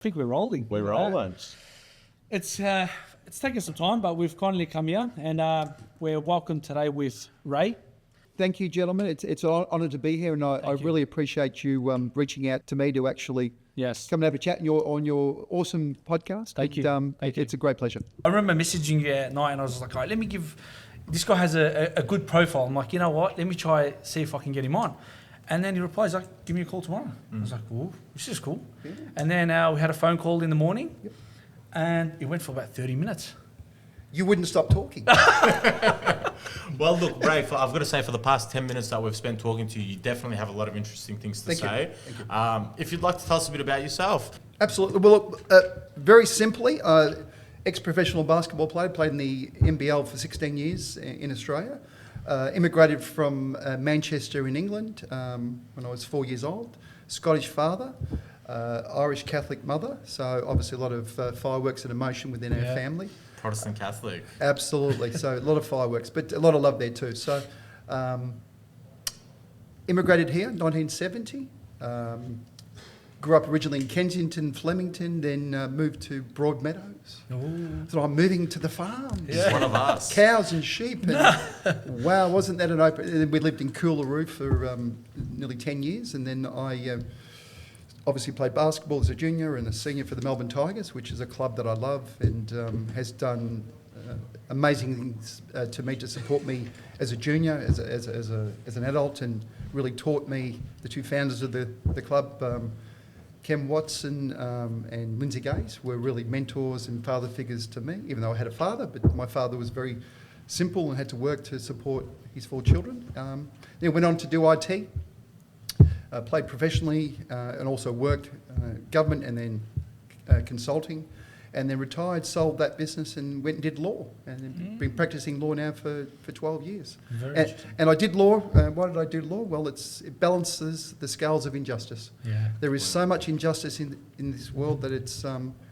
think we're rolling. We're rolling. It's taken some time, but we've kindly come here, and we're welcome today with Ray. Thank you, gentlemen. It's an honour to be here, and I really appreciate you reaching out to me to actually come and have a chat on your awesome podcast. Thank you. Thank you. It's a great pleasure. I remember messaging you at night, and I was like, all right, let me give... This guy has a good profile. I'm like, you know what? Let me try see if I can get him on. And then he replies, like, give me a call tomorrow. I was like, oh, this is cool. Yeah. And then we had a phone call in the morning, and it went for about 30 minutes. You wouldn't stop talking. Well, look, Ray, I've got to say, for the past 10 minutes that we've spent talking to you, you definitely have a lot of interesting things to say. Thank you. If you'd like to tell us a bit about yourself. Absolutely. Well, very simply, ex-professional basketball player, played in the NBL for 16 years in Australia. Immigrated from Manchester in England when I was 4 years old. Scottish father, Irish Catholic mother, so obviously a lot of fireworks and emotion within our family. Protestant Catholic. Absolutely, so a lot of fireworks, but a lot of love there too. So immigrated here in 1970. Grew up originally in Kensington, Flemington, then moved to Broadmeadows. So I'm moving to the farm. He's one of us. Cows and sheep. And wow, wasn't that an open... We lived in Coolaroo for nearly 10 years, and then I obviously played basketball as a junior and a senior for the Melbourne Tigers, which is a club that I love and has done amazing things to me to support me as a junior, as an adult, and really taught me, the two founders of the club, Ken Watson and Lindsay Gaze, were really mentors and father figures to me, even though I had a father, but my father was very simple and had to work to support his 4 children. Then went on to do IT, played professionally and also worked government and then consulting, and then retired, sold that business and went and did law, and been practicing law now for 12 years. And I did law. Why did I do law? Well, it balances the scales of injustice. Yeah. There is so much injustice in this world that it's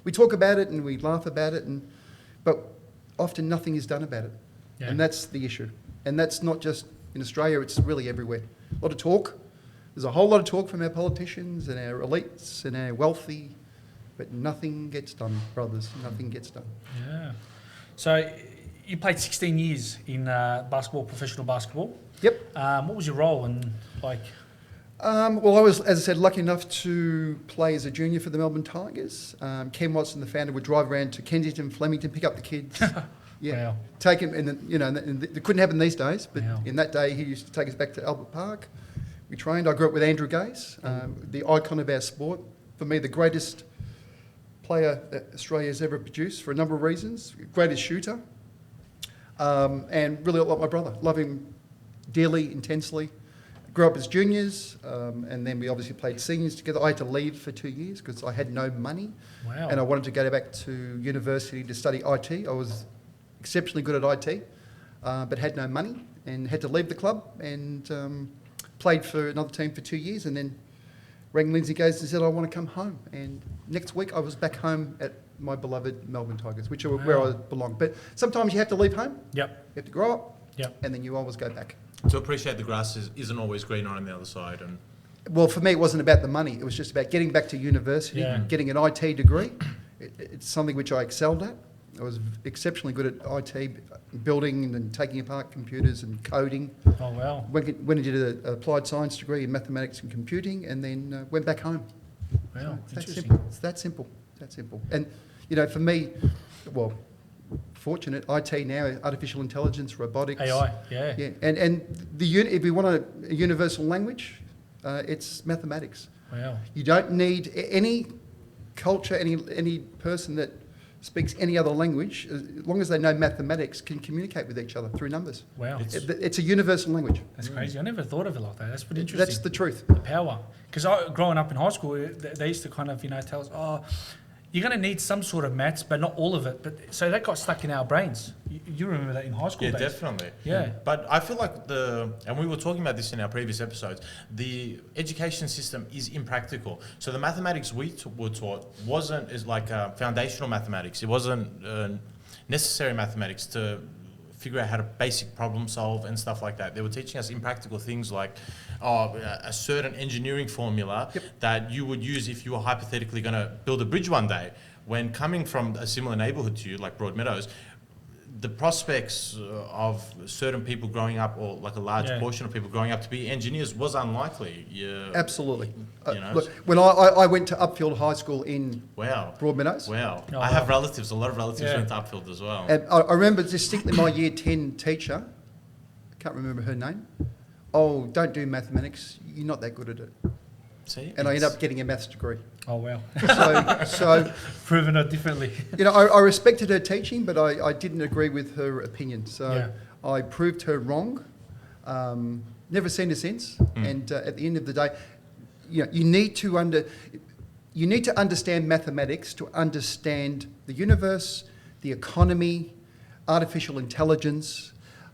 we talk about it and we laugh about it, but often nothing is done about it. Yeah. And that's the issue. And that's not just in Australia, it's really everywhere. A lot of talk. There's a whole lot of talk from our politicians and our elites and our wealthy, but nothing gets done, brothers. Nothing gets done. Yeah. So you played 16 years in basketball, professional basketball. Yep. What was your role and like? Well, I was, as I said, lucky enough to play as a junior for the Melbourne Tigers. Ken Watson, the founder, would drive around to Kensington, Flemington, pick up the kids. Yeah. Wow. Take him, and it couldn't happen these days, but in that day he used to take us back to Albert Park. We trained. I grew up with Andrew Gaze, the icon of our sport. For me, the greatest player that Australia's ever produced for a number of reasons. Greatest shooter, and really like my brother. Love him dearly, intensely. Grew up as juniors, and then we obviously played seniors together. I had to leave for 2 years because I had no money, and I wanted to go back to university to study IT. I was exceptionally good at IT, but had no money and had to leave the club, and played for another team for 2 years, and then rang Lindsay Gaze and said, I want to come home. And next week I was back home at my beloved Melbourne Tigers, which are where I belong. But sometimes you have to leave home. Yep. You have to grow up. Yep. And then you always go back. To appreciate the grass isn't always greener on the other side. And well, for me, it wasn't about the money. It was just about getting back to university, getting an IT degree. It's something which I excelled at. I was exceptionally good at IT, building and taking apart computers and coding. Oh, wow. Went and did an applied science degree in mathematics and computing, and then went back home. Wow, so it's that simple. It's that simple. And, for me, well, fortunate, IT now, artificial intelligence, robotics. AI, yeah. And if we want a universal language, it's mathematics. Wow. You don't need any culture, any person that speaks any other language, as long as they know mathematics, can communicate with each other through numbers. Wow. It's a universal language. That's crazy. I never thought of it like that. That's pretty interesting. That's the truth. The power. Because growing up in high school, they used to kind of, tell us, oh, you're going to need some sort of maths, but not all of it. But so that got stuck in our brains. You remember that in high school days? Yeah, definitely. Yeah. But I feel like and we were talking about this in our previous episodes, the education system is impractical. So the mathematics we were taught wasn't as like foundational mathematics. It wasn't necessary mathematics figure out how to basic problem solve and stuff like that. They were teaching us impractical things like a certain engineering formula that you would use if you were hypothetically going to build a bridge one day. When coming from a similar neighbourhood to you, like Broadmeadows, the prospects of certain people growing up, or like a large portion of people growing up to be engineers, was unlikely. Absolutely. You know, Look, when I went to Upfield High School in Broadmeadows. Wow. Oh, I have relatives, a lot of relatives Yeah. went to Upfield as well. And I remember distinctly my year 10 teacher, I can't remember her name, oh, don't do mathematics, you're not that good at it. See? And I ended up getting a maths degree. Oh, wow. So Proven it differently. you know, I respected her teaching, but I didn't agree with her opinion. So Yeah. I proved her wrong. Never seen her since. And at the end of the day, you know, you need to understand mathematics to understand the universe, the economy, artificial intelligence.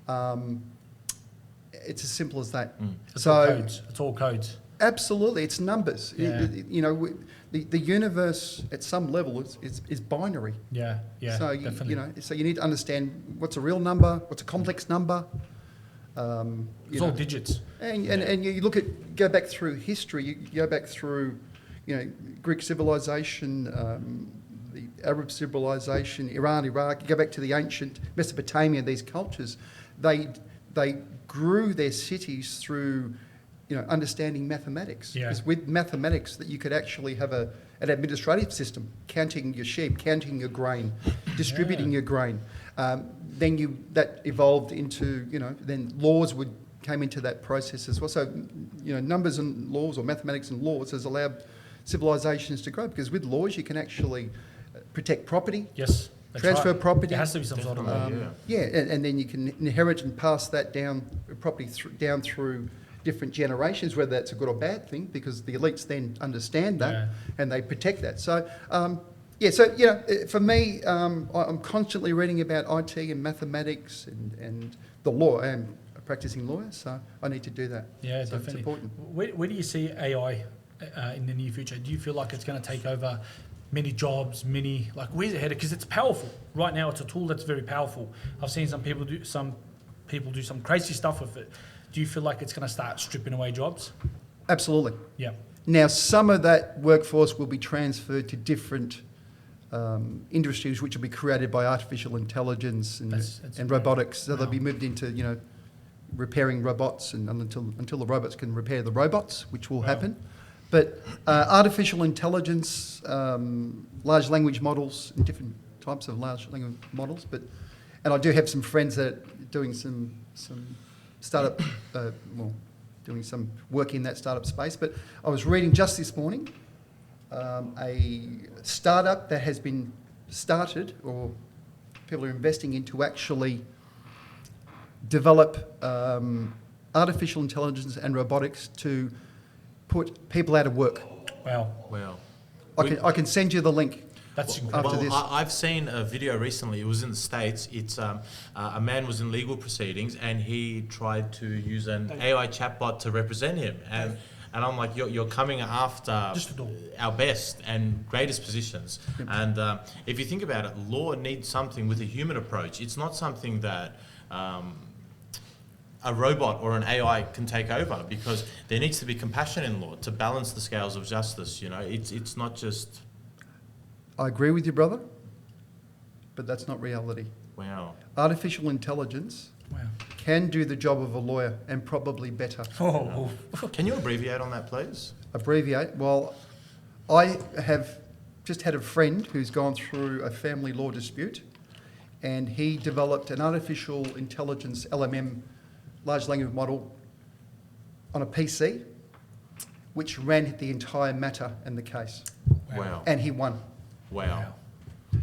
It's as simple as that. It's all codes. It's all codes. Absolutely, it's numbers. Yeah. You know, the universe at some level is binary. Yeah, yeah, So definitely. you know, so you need to understand what's a real number, what's a complex number. It's all digits. And you go back through history. You go back through, you know, Greek civilization, the Arab civilization, Iran, Iraq. You go back to the ancient Mesopotamia. These cultures, they grew their cities through, you know, understanding mathematics. Yeah. Because with mathematics, that you could actually have an administrative system, counting your sheep, counting your grain, distributing your grain. Then that evolved into, you know, then laws came into that process as well. So, you know, numbers and laws, or mathematics and laws, has allowed civilizations to grow, because with laws you can actually protect property. Yes. That's Transfer right. property. There has to be some sort of And then you can inherit and pass that down, property down through different generations, whether that's a good or bad thing, because the elites then understand that and they protect that. So, so, you know, for me, I'm constantly reading about IT and mathematics and the law. I am a practicing lawyer, so I need to do that. Yeah, so definitely. It's important. Where do you see AI in the near future? Do you feel like it's going to take over many jobs, where's it headed? Because it's powerful. Right now, it's a tool that's very powerful. I've seen some people do some crazy stuff with it. Do you feel like it's going to start stripping away jobs? Absolutely. Yeah. Now, some of that workforce will be transferred to different industries, which will be created by artificial intelligence and robotics. So they'll be moved into, you know, repairing robots, and until the robots can repair the robots, which will happen. But artificial intelligence, large language models, and different types of large language models. And I do have some friends that are doing some startup, doing some work in that startup space. But I was reading just this morning a startup that has been started, or people are investing in, to actually develop artificial intelligence and robotics to put people out of work. Wow. I can send you the link. That's incredible. After this. I've seen a video recently. It was in the States. It's a man was in legal proceedings and he tried to use an AI chatbot to represent him. And I'm like, you're coming after our best and greatest positions. And if you think about it, law needs something with a human approach. It's not something that a robot or an AI can take over, because there needs to be compassion in law to balance the scales of justice. You know, it's not just. I agree with you, brother, but that's not reality. Wow. Artificial intelligence can do the job of a lawyer, and probably better. Oh. Can you abbreviate on that, please? Abbreviate? Well, I have just had a friend who's gone through a family law dispute, and he developed an artificial intelligence LMM, large language model, on a PC, which ran the entire matter and the case. Wow. And he won. Wow.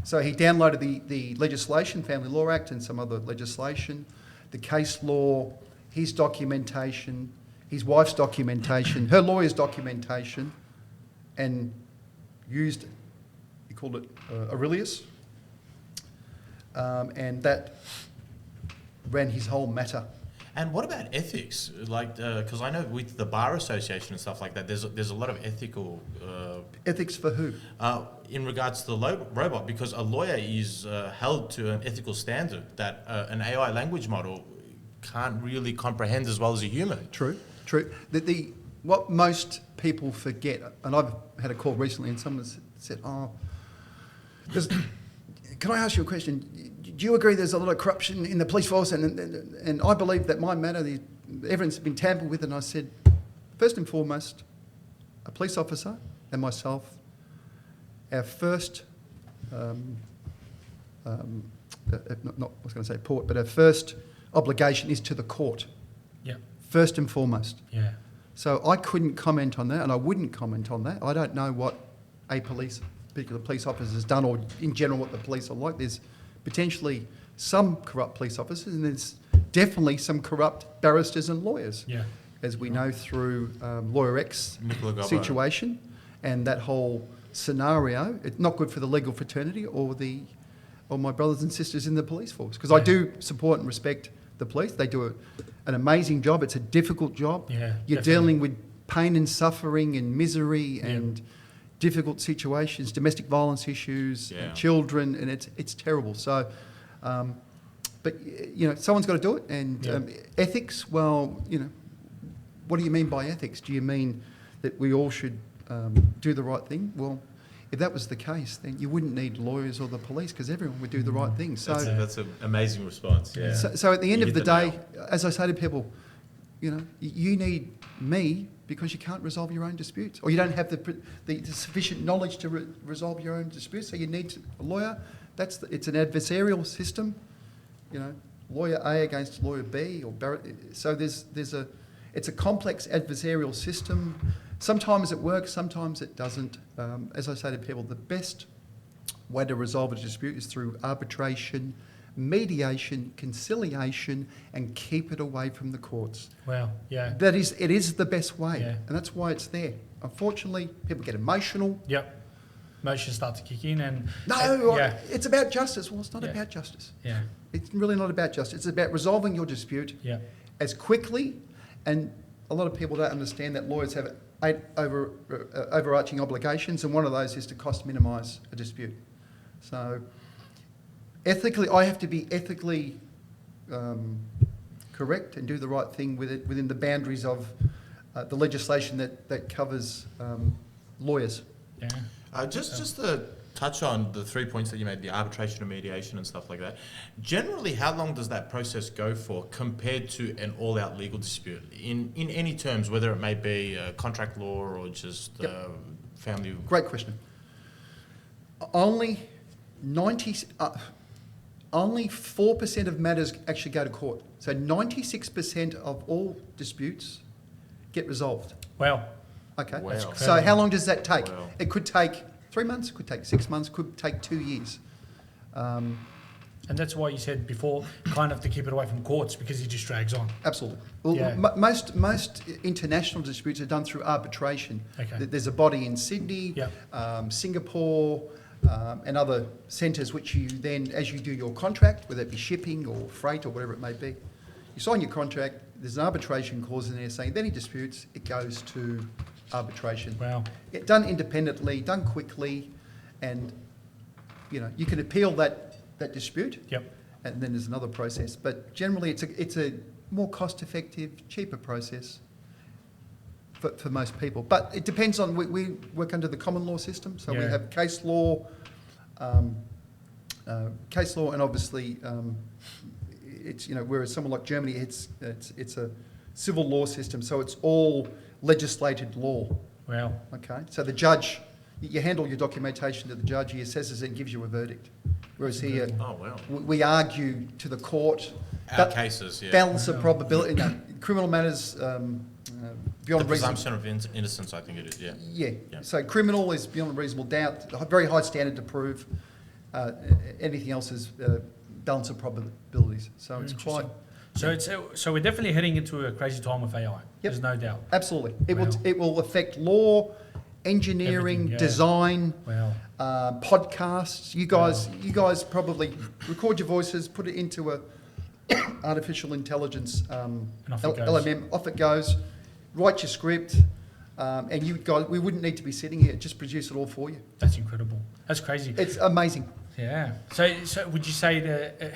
So he downloaded the legislation, Family Law Act, and some other legislation, the case law, his documentation, his wife's documentation, her lawyer's documentation, and used, he called it Aurelius, and that ran his whole matter. And what about ethics? Like, because I know with the bar association and stuff like that, there's a lot of ethical Ethics for who? in regards to the robot, because a lawyer is held to an ethical standard that an AI language model can't really comprehend as well as a human. True. What most people forget, and I've had a call recently, and someone said, can I ask you a question? Do you agree there's a lot of corruption in the police force? And I believe that my matter, the evidence has been tampered with. And I said, first and foremost, a police officer and myself, our first, not I was going to say port, but our first obligation is to the court. Yeah. First and foremost. Yeah. So I couldn't comment on that, and I wouldn't comment on that. I don't know what a particular police officer has done, or in general what the police are like. There's potentially some corrupt police officers, and there's definitely some corrupt barristers and lawyers, as we know through Lawyer X situation and that whole scenario. It's not good for the legal fraternity or my brothers and sisters in the police force, because I do support and respect the police. They do an amazing job. It's a difficult job. You're dealing with pain and suffering and misery and difficult situations, domestic violence issues, and children, and it's terrible. So, but someone's got to do it. And ethics, well, what do you mean by ethics? Do you mean that we all should do the right thing? Well, if that was the case, then you wouldn't need lawyers or the police, because everyone would do the right thing. So that's an amazing response. Yeah. So at the end of the day, as I say to people, you need me because you can't resolve your own disputes, or you don't have the sufficient knowledge to resolve your own disputes. So you need a lawyer. It's an adversarial system, lawyer A against lawyer B, so it's a complex adversarial system. Sometimes it works, sometimes it doesn't. As I say to people, the best way to resolve a dispute is through arbitration, mediation, conciliation, and keep it away from the courts. Wow, yeah. It is the best way, and that's why it's there. Unfortunately, people get emotional. Yep. Emotions start to kick in, and it's about justice. Well, it's not about justice. Yeah. It's really not about justice. It's about resolving your dispute as quickly, and a lot of people don't understand that lawyers have 8 overarching obligations, and one of those is to cost minimise a dispute. So ethically, I have to be ethically correct and do the right thing with it within the boundaries of the legislation that covers lawyers. Yeah. Just to touch on the 3 points that you made, the arbitration and mediation and stuff like that. Generally, how long does that process go for compared to an all-out legal dispute in any terms, whether it may be contract law or just family? Great question. Only 4% of matters actually go to court. So 96% of all disputes get resolved. Wow. Okay. Wow. So how long does that take? Wow. It could take 3 months, could take 6 months, could take 2 years. And that's why you said before, kind of to keep it away from courts, because it just drags on. Absolutely. Well, most international disputes are done through arbitration. Okay. There's a body in Sydney, Singapore, and other centres which you then, as you do your contract, whether it be shipping or freight or whatever it may be, you sign your contract, there's an arbitration clause in there saying if any disputes, it goes to arbitration. Wow. Done independently, done quickly, and you can appeal that dispute. Yep. And then there's another process. But generally it's a more cost-effective, cheaper process for most people. But it depends on, we work under the common law system, so we have case law, and obviously it's, whereas someone like Germany, it's a civil law system, so it's all legislated law. Wow. Okay, so the judge, you handle your documentation to the judge, he assesses it and gives you a verdict. Whereas here, we argue to the court. Our cases, Balance of probability. No, criminal matters beyond the presumption of innocence, I think it is. Yeah. So criminal is beyond a reasonable doubt. A very high standard to prove. Anything else is balance of probabilities. So it's quite. So we're definitely heading into a crazy time with AI. Yep. There's no doubt. Absolutely. It will affect law, engineering, design, podcasts. You guys probably record your voices, put it into artificial intelligence, And off it goes. LMM, off it goes, write your script, and you guys, we wouldn't need to be sitting here, just produce it all for you. That's incredible. That's crazy. It's amazing. Yeah. So would you say that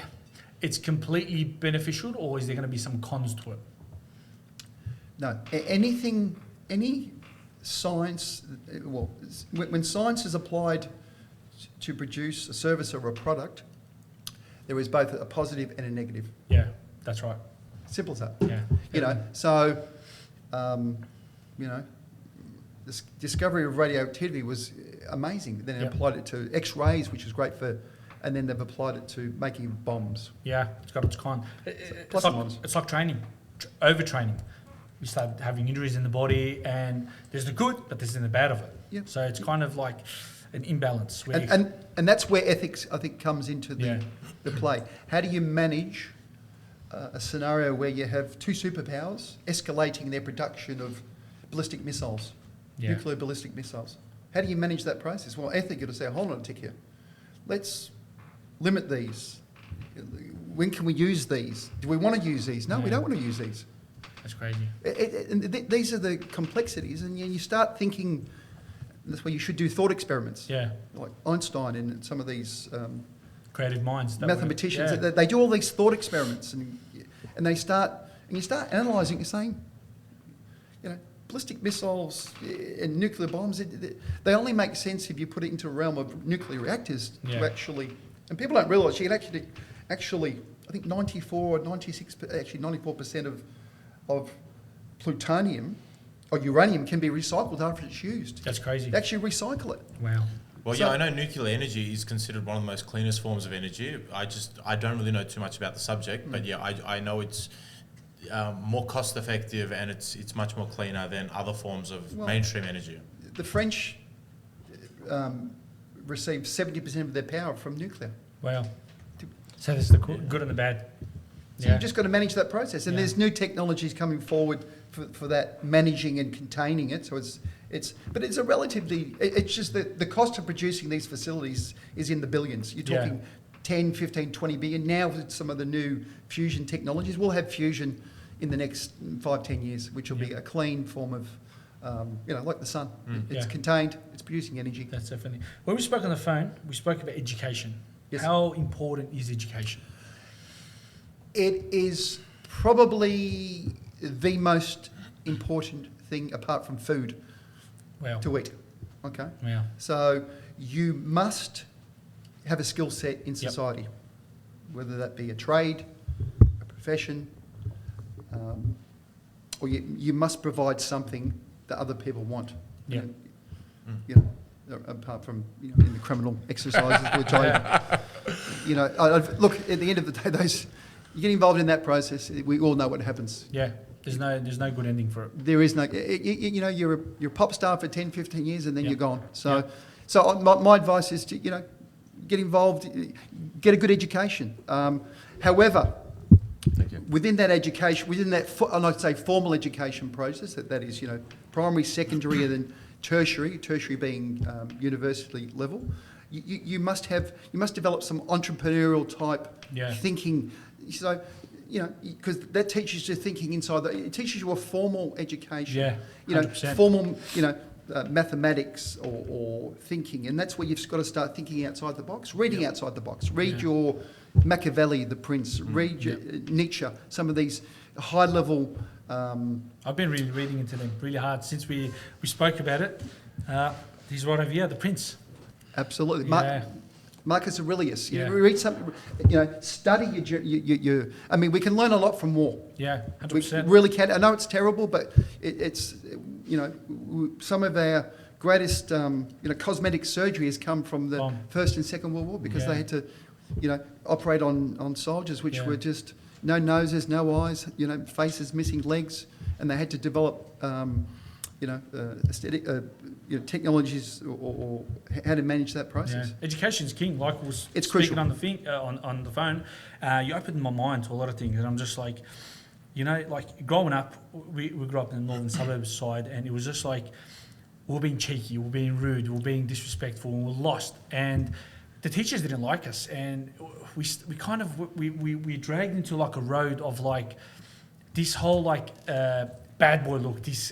it's completely beneficial, or is there going to be some cons to it? No, any science, well, when science is applied to produce a service or a product, there is both a positive and a negative. Yeah, that's right. Simple as that. Yeah. You know, so, you know, this discovery of radioactivity was amazing. Then they Yep. applied it to X-rays, which is great for, and then they've applied it to making bombs. Yeah, it's got its con. plus and minus. It's like training, overtraining. You start having injuries in the body, and there's the good, but there's the bad of it. Yep. So it's kind of like an imbalance. Where And that's where ethics, I think, comes into Yeah. the play. How do you manage a scenario where you have two superpowers escalating their production of ballistic missiles, nuclear ballistic missiles? How do you manage that process? Well, ethically, you'll say, hold on a tick here. Let's limit these. When can we use these? Do we want to use these? No, we Yeah. don't want to use these. That's crazy. These are the complexities, and you start thinking. That's why you should do thought experiments, Yeah. like Einstein and some of these Creative minds. that mathematicians. Yeah. They do all these thought experiments, and you start analysing. You're saying, you know, ballistic missiles and nuclear bombs. They only make sense if you put it into a realm of nuclear reactors Yeah. to actually. And people don't realise you can actually. I think 94 or 96, actually 94% of plutonium or uranium can be recycled after it's used. That's crazy. They actually recycle it. Wow. Well, So- yeah, I know nuclear energy is considered one of the most cleanest forms of energy. I don't really know too much about the subject, but yeah, I know it's more cost effective and it's much more cleaner than other forms of Well- mainstream energy. The French receive 70% of their power from nuclear. Wow. So there's the good and the bad. So you've just got to manage that process. And Yeah. there's new technologies coming forward for that, managing and containing it. So but it's a relatively, it's just that the cost of producing these facilities is in the billions. You're Yeah. talking 10, 15, 20 billion. Now with some of the new fusion technologies, we'll have fusion in the next 5, 10 years, which will be Yeah. a clean form of, like the sun. It's Yeah. contained, it's producing energy. That's definitely. When we spoke on the phone, we spoke about education. Yes. How important is education? It is probably the most important thing apart from food Wow. to eat. Okay? Wow. So you must have a skill set in Yep. society, whether that be a trade, a profession, or you must provide something that other people want. Yeah. You know, apart from in the criminal exercises, which look, at the end of the day, you get involved in that process. We all know what happens. Yeah. There's no good ending for it. There is no, you're a pop star for 10, 15 years and then Yeah. you're gone. So, Yeah. so my advice is to, get involved, get a good education. However, Thank you. within that education, and I'd say formal education process, that is, primary, secondary, and then tertiary being university level, you must develop some entrepreneurial type Yeah. thinking. So, because that teaches you thinking inside. It teaches you a formal education. Yeah. 100%. Formal, mathematics or thinking, and that's where you've got to start thinking outside the box, reading outside the box. Read Yeah. your Machiavelli, The Prince. Read your, Nietzsche. Some of these high level. I've been really reading into them really hard since we spoke about it. He's right over here, the Prince. Absolutely. Yeah. Marcus Aurelius. Yeah. Read something. Study your. I mean, we can learn a lot from war. Yeah, We 100%. really can. I know it's terrible, but it's some of our greatest cosmetic surgery has come from the Bomb. First and Second World War because Yeah. they had to operate on soldiers which Yeah. were just no noses, no eyes, faces missing legs, and they had to develop aesthetic technologies or how to manage that Yeah. process. Education's king. Like I was It's speaking crucial. on the on the phone, you opened my mind to a lot of things, and I'm just like, like growing up, we grew up in the northern suburbs side, and it was just like we we're being cheeky, we we're being rude, we we're being disrespectful, and we're lost. And the teachers didn't like us, and we kind of we dragged into like a road of like this whole like bad boy look, this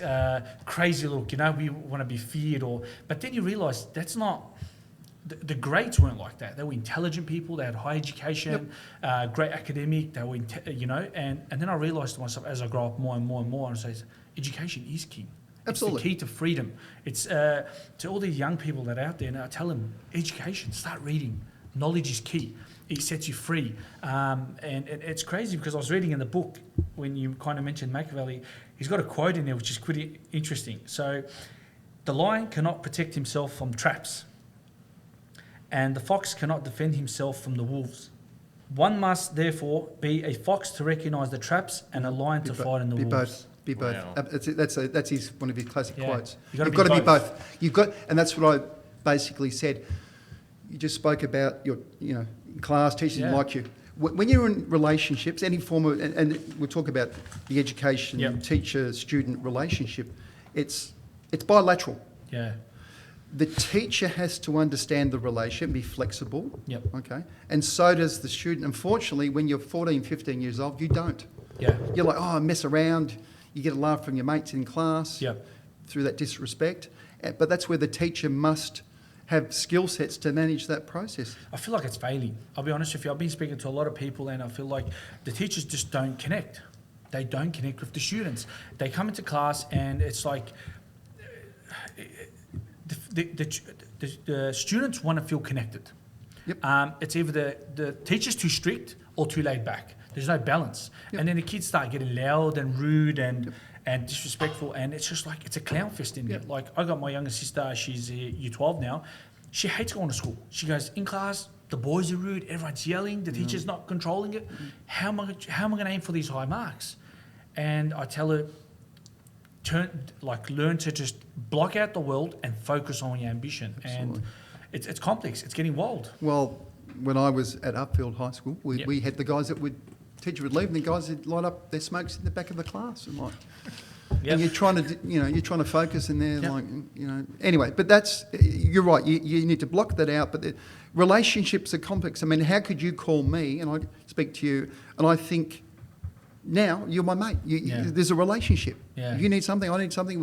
crazy look. You know, we want to be feared, but then you realise that's not. The greats weren't like that. They were intelligent people. They had high education, great academic. They were, and then I realised to myself as I grow up more and more and more, and I say, education is key. Absolutely. It's the key to freedom. It's to all these young people that are out there now. I tell them, education. Start reading. Knowledge is key. It sets you free. And it's crazy because I was reading in the book when you kind of mentioned Machiavelli. He's got a quote in there which is pretty interesting. So, the lion cannot protect himself from traps, and the fox cannot defend himself from the wolves. One must therefore be a fox to recognise the traps and a lion to fight in the wolves. Be both. Wow. That's his one of his classic quotes. You've got to be both. And that's what I basically said. You just spoke about your, class teachers didn't like you. When you're in relationships, any form of, and we'll talk about the education teacher-student relationship. It's bilateral. Yeah. The teacher has to understand the relationship, be flexible. Yep. Okay. And so does the student. Unfortunately, when you're 14, 15 years old, you don't. Yeah. You're like, I mess around. You get a laugh from your mates in class. Yep. Through that disrespect. But that's where the teacher must have skill sets to manage that process. I feel like it's failing. I'll be honest with you. I've been speaking to a lot of people, and I feel like the teachers just don't connect. They don't connect with the students. They come into class, and it's like the students want to feel connected. Yep. It's either the teacher's too strict or too laid back. There's no balance. Yep. And then the kids start getting loud and rude and disrespectful, and it's just like, it's a clown fest in there. Yep. Like, I got my younger sister, she's year 12 now. She hates going to school. She goes, in class, the boys are rude, everyone's yelling, the teacher's not controlling it. How am I going to aim for these high marks? And I tell her, learn to just block out the world and focus on your ambition. Absolutely. And it's complex. It's getting wild. Well, when I was at Upfield High School, we had the guys teacher would leave, and the guys would light up their smokes in the back of the class, and like, and you're trying to focus, and they're like, Anyway, but you're right. You need to block that out. But the relationships are complex. I mean, how could you call me and I speak to you, and I think, now you're my mate. There's a relationship. Yeah. If you need something, I need something.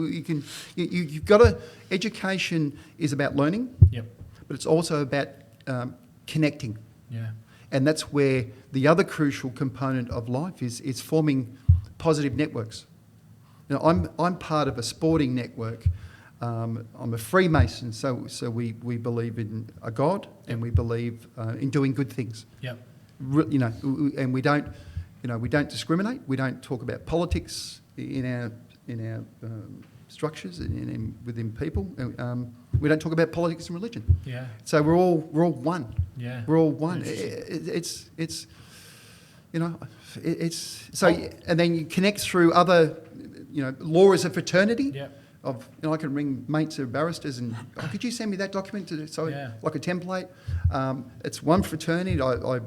You've got to. Education is about learning. Yep. But it's also about connecting. Yeah. And that's where the other crucial component of life is forming positive networks. I'm part of a sporting network. I'm a Freemason, so we believe in a God, and we believe in doing good things. Yep. And we don't. We don't discriminate. We don't talk about politics in our structures and within people. We don't talk about politics and religion. Yeah. So we're all one. Yeah. We're all one. And then you connect through other, laws of fraternity. Yeah. I can ring mates who are barristers and could you send me that document like a template? It's one fraternity. I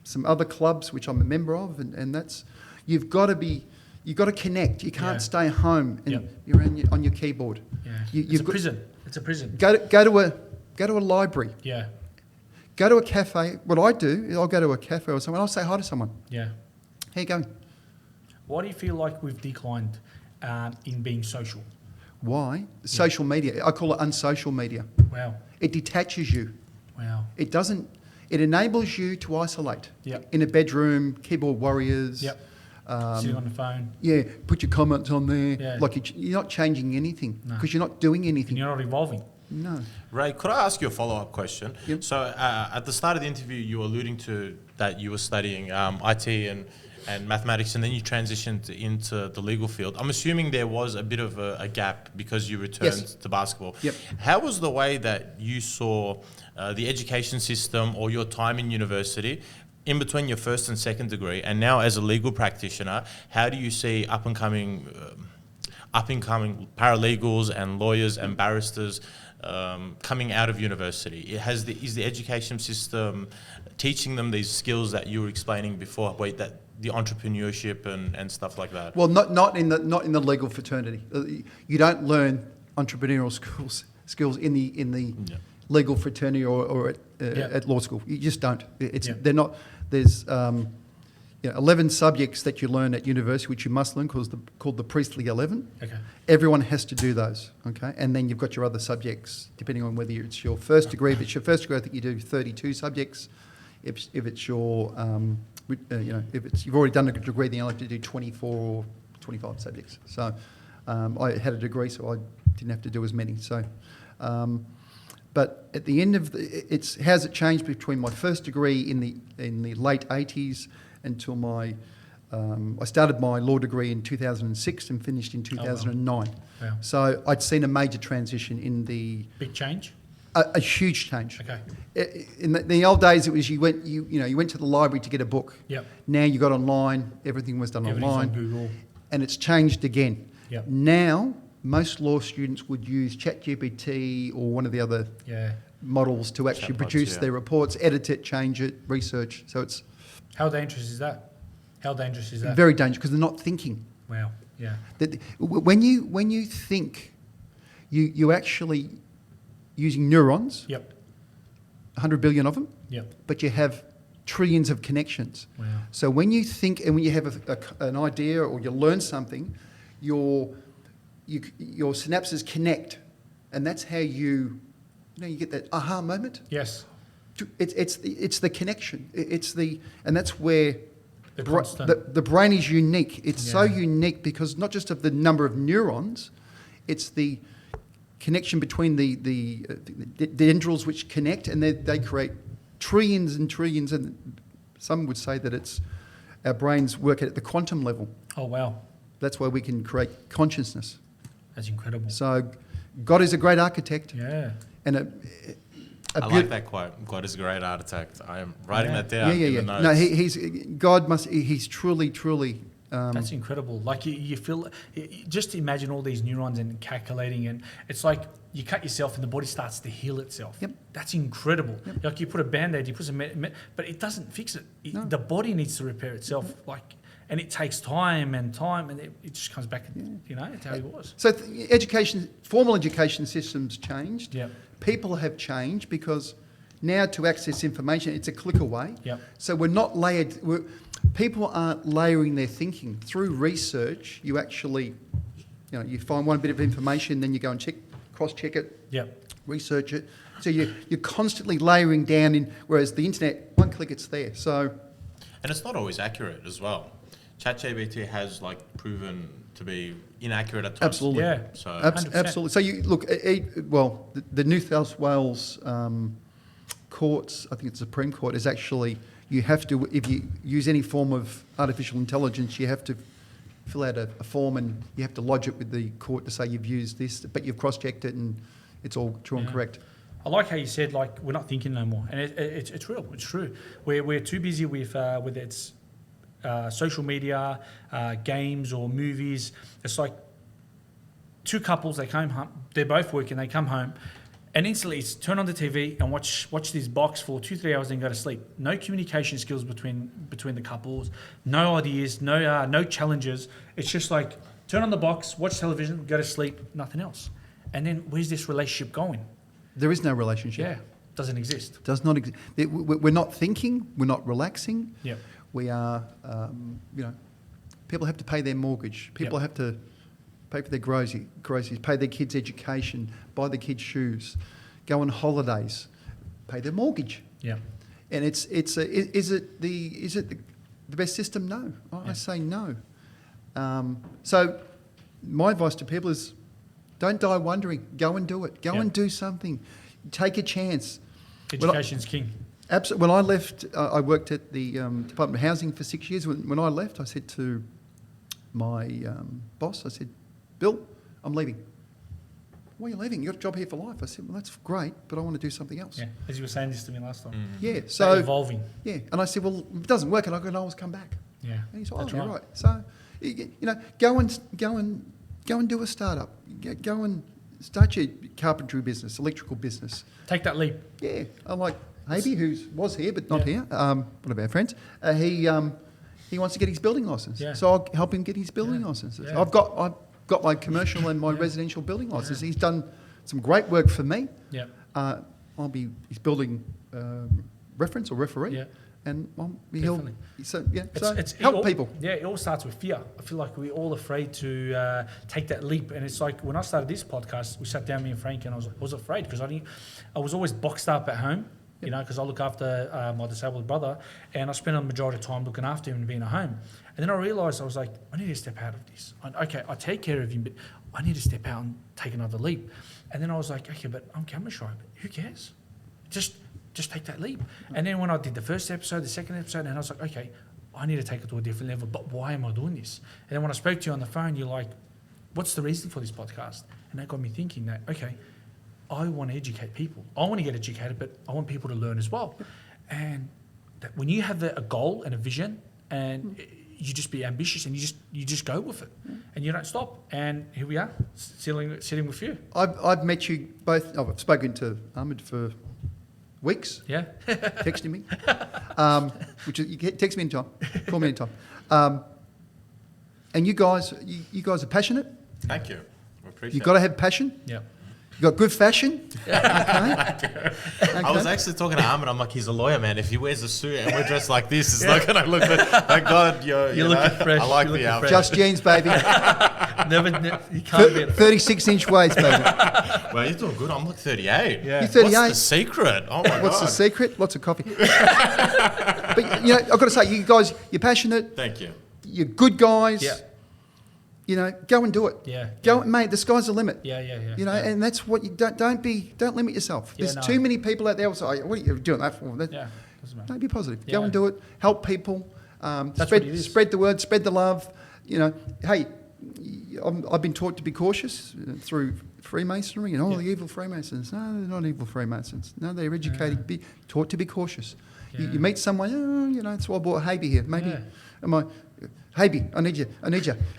some other clubs which I'm a member of, and that's you've got to connect. You can't stay home and you're on your keyboard. Yeah. It's a prison. It's a prison. Go to a library. Yeah. Go to a cafe. What I do is I'll go to a cafe or somewhere. I'll say hi to someone. Yeah. How you going? Why do you feel like we've declined in being social? Why? Social media. I call it unsocial media. Wow. It detaches you. Wow. It doesn't. It enables you to isolate. Yep. In a bedroom, keyboard warriors. Yep. Sitting on the phone. Yeah. Put your comments on there. Yeah. Like you're not changing anything because you're not doing anything. And you're not evolving. No. Ray, could I ask you a follow-up question? Yep. So at the start of the interview, you were alluding to that you were studying IT and mathematics, and then you transitioned into the legal field. I'm assuming there was a bit of a gap because you returned to basketball. Yep. How was the way that you saw the education system or your time in university in between your first and second degree, and now as a legal practitioner, how do you see up and coming paralegals and lawyers and barristers coming out of university? Is the education system teaching them these skills that you were explaining before? That the entrepreneurship and stuff like that. Well, not in the legal fraternity. You don't learn entrepreneurial skills in the legal fraternity or Yeah. at law school. You just don't. Yeah. They're not. There's 11 subjects that you learn at university, which you must learn, called the priestly 11. Okay. Everyone has to do those, okay? And then you've got your other subjects, depending on whether it's your first degree. If it's your first degree, I think you do 32 subjects. If it's your, if you've already done a degree, then you'll have to do 24 or 25 subjects. So I had a degree, so I didn't have to do as many. So, but at the end of how's it changed between my first degree in the late 80s until I started my law degree in 2006 and finished in 2009. Wow. So I'd seen a major transition in the... Big change? A huge change. Okay. In the old days, it was you went to the library to get a book. Yep. Now you got online, everything was done Everything's online. on Google. And it's changed again. Yep. Now, most law students would use ChatGPT or one of the other models to actually Chatbots, produce yeah. their reports, edit it, change it, research. So it's How dangerous is that? very dangerous because they're not thinking. Wow. Yeah. When you think, you actually using neurons, Yep. 100 billion of them, Yep. but you have trillions of connections. Wow. So when you think and when you have an idea or you learn something, your synapses connect, and that's how you get that aha moment. Yes. It's the connection. And that's where The constant. the brain is unique. It's so Yeah. unique because not just of the number of neurons, it's the connection between the dendrils which connect, and they create trillions and trillions. And some would say that our brains work at the quantum level. Oh, wow. That's why we can create consciousness. That's incredible. So God is a great architect, Yeah. and I like that quote. God is a great architect. I am writing that down. Yeah. in the notes. No, he's truly. That's incredible. Like you feel, just imagine all these neurons and calculating, and it's like you cut yourself and the body starts to heal itself. Yep. That's incredible. Yep. Like you put a Band-Aid, you put some, but it doesn't fix it. No. The body needs to repair itself. And it takes time, and it just comes back. It's how it was. So formal education systems changed. Yep. People have changed because now to access information, it's a click away. Yep. So we're not layered. People aren't layering their thinking. Through research, you actually, you find one bit of information, then you go and cross-check it, Yep. research it. So you're constantly layering down whereas the internet, one click, it's there. So, And it's not always accurate as well. ChatGPT has proven to be inaccurate at times. absolutely. Yeah. So 100%. Absolutely. So you look, the New South Wales courts, I think it's the Supreme Court, is actually, you have to, if you use any form of artificial intelligence, you have to fill out a form and you have to lodge it with the court to say you've used this, but you've cross-checked it and it's all true and Yeah. correct. I like how you said we're not thinking no more, and it's real. It's true. We're too busy with whether it's social media, games or movies. It's like two couples. They came home. They're both working. They come home, and instantly it's turn on the TV and watch this box for 2-3 hours, then go to sleep. No communication skills between the couples. No ideas. No challenges. It's just like turn on the box, watch television, go to sleep. Nothing else. And then where's this relationship going? There is no relationship. Yeah, doesn't exist. Does not exist. We're not thinking. We're not relaxing. Yep. We are, people have to pay their mortgage. People have to pay for their groceries, pay their kids' education, buy their kids' shoes, go on holidays, pay their mortgage. Yeah. And is it the best system? No. I say no. So my advice to people is don't die wondering. Go and do it. Go and do something. Take a chance. Education's king. Absolutely. When I left, I worked at the Department of Housing for 6 years. When I left, I said to my boss, I said, Bill, I'm leaving. Why are you leaving? You've got a job here for life. I said, well, that's great, but I want to do something else. Yeah, as you were saying this to me last time. Yeah, so Evolving. yeah, and I said, well, if it doesn't work, and I can always come back. Yeah, And he said, oh, that's you're right. right. So, go and do a startup. Go and start your carpentry business, electrical business. Take that leap. Yeah, I like Habe, who was here but not here. One of our friends. He wants to get his building license, Yeah. so I'll help him get his building licenses. Yeah. I've got my commercial and my residential building license. He's done some great work for me. Yeah. I'll be his building reference or referee, Yeah. and I'll be Definitely. help people. Yeah, it all starts with fear. I feel like we're all afraid to take that leap. And it's like when I started this podcast, we sat down, me and Frank, and I was afraid because I was always boxed up at home, you know, because I look after my disabled brother, and I spend a majority of time looking after him and being at home. And then I realised, I was like, I need to step out of this. Okay, I take care of him, but I need to step out and take another leap. And then I was like, okay, but I'm camera shy, but who cares? Just take that leap. And then when I did the first episode, the second episode, and I was like, okay, I need to take it to a different level, but why am I doing this? And then when I spoke to you on the phone, you're like, what's the reason for this podcast? And that got me thinking that, okay, I want to educate people. I want to get educated, but I want people to learn as well. And that when you have a goal and a vision, and you just be ambitious and you just go with it, and you don't stop. And here we are, sitting with you. I've met you both. I've spoken to Ahmad for weeks. Yeah. Texting me. Which is, you can text me anytime. Call me anytime. And you guys are passionate. Thank you. We appreciate You've got to have passion. Yeah. You got good fashion. Okay. I was actually talking to Ahmad. I'm like, he's a lawyer, man. If he wears a suit and we're dressed like this, it's not going to look good. Thank God you're looking fresh. I like You're the looking outfit. Just jeans, baby. Never, you can't be. 36-inch waist, baby. Well, you're doing good. I'm like 38. Yeah. You're 38. What's the secret? Oh my What's God. the secret? Lots of coffee. But you know, I've got to say, you guys, you're passionate. Thank you. You're good guys. Yeah. You know, go and do it. Yeah. Go, mate. The sky's the limit. Yeah. You know, and that's what you don't limit yourself. Yeah, There's no. too many people out there who say, "Oh, what are you doing that for?" Yeah. Doesn't matter. Don't be positive. Yeah. Go and do it. Help people. That's what it is. Spread the word. Spread the love. You know, hey, I've been taught to be cautious through Freemasonry and all the evil Freemasons. No, they're not evil Freemasons. No, they're educated. Be taught to be cautious. Yeah. You meet someone. Oh, you know, that's why I bought Haby here. Maybe am I? Haby, I need you.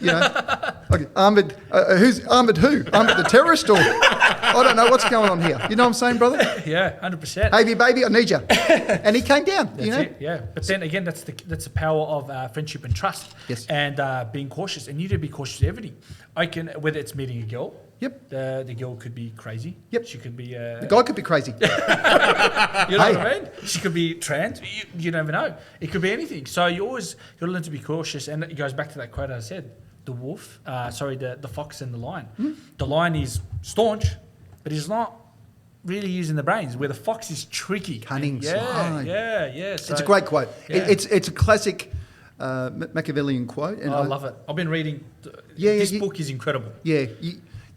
You know, okay, Ahmad. Who's Ahmad? Who? Ahmad the terrorist, or I don't know what's going on here. You know what I'm saying, brother? Yeah, 100%. Haby, baby, I need you. And he came down. That's you know. it, yeah. But then again, that's the power of friendship and trust. Yes. And being cautious, and you need to be cautious of everything. Whether it's meeting a girl. Yep. The girl could be crazy. Yep. She could be. The guy could be crazy. You know what I mean? She could be trans. You never know. It could be anything. So you always got to learn to be cautious. And it goes back to that quote I said: the wolf, the fox and the lion. The lion is staunch, but he's not really using the brains. Where the fox is tricky, Cunning, Yeah. So, It's a great quote. Yeah. It's a classic Machiavellian quote. And I love it. I've been reading. Yeah, This you- book is incredible. Yeah.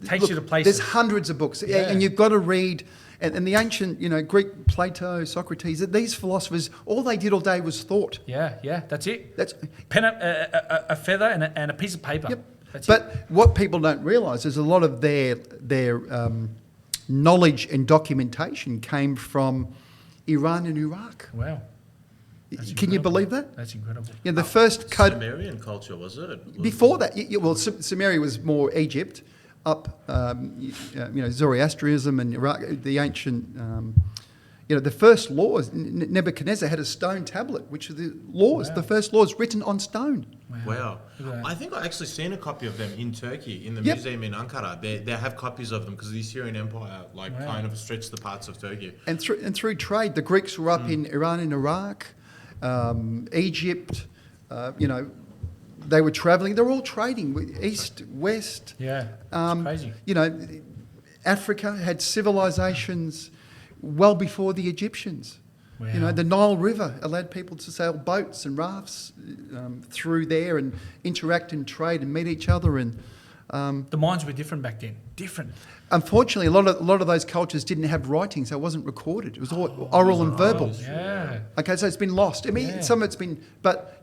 Takes you to places. There's hundreds of books, Yeah. and you've got to read. And the ancient, you know, Greek, Plato, Socrates, these philosophers, all they did all day was thought. Yeah. That's it. That's Pen, a feather, and a piece of paper. Yep. That's But what people don't realise is a lot of their knowledge and documentation came from Iran and Iraq. it. Wow. That's Can you incredible. believe that? That's incredible. Yeah, the first code Sumerian culture, was it? before that. Sumeria was more Egypt, up Zoroastrianism and Iraq, the ancient. The first laws. Nebuchadnezzar had a stone tablet, which are the laws. Wow. The first laws written on stone. Wow. Look at that. I think I actually seen a copy of them in Turkey, in the Yep. museum in Ankara. They have copies of them because the Assyrian Empire Wow. kind of stretched the parts of Turkey. And through trade, the Greeks were up in Iran and Iraq, Egypt. They were travelling. They were all trading east, west. Yeah. It's crazy. Africa had civilizations well before the Egyptians. Wow. The Nile River allowed people to sail boats and rafts through there and interact and trade and meet each other. And The minds were different back then. Different. unfortunately, a lot of those cultures didn't have writing, so it wasn't recorded. It was all oral and verbal. Yeah. Okay, so it's been lost. I mean, Yeah. some of it's been, but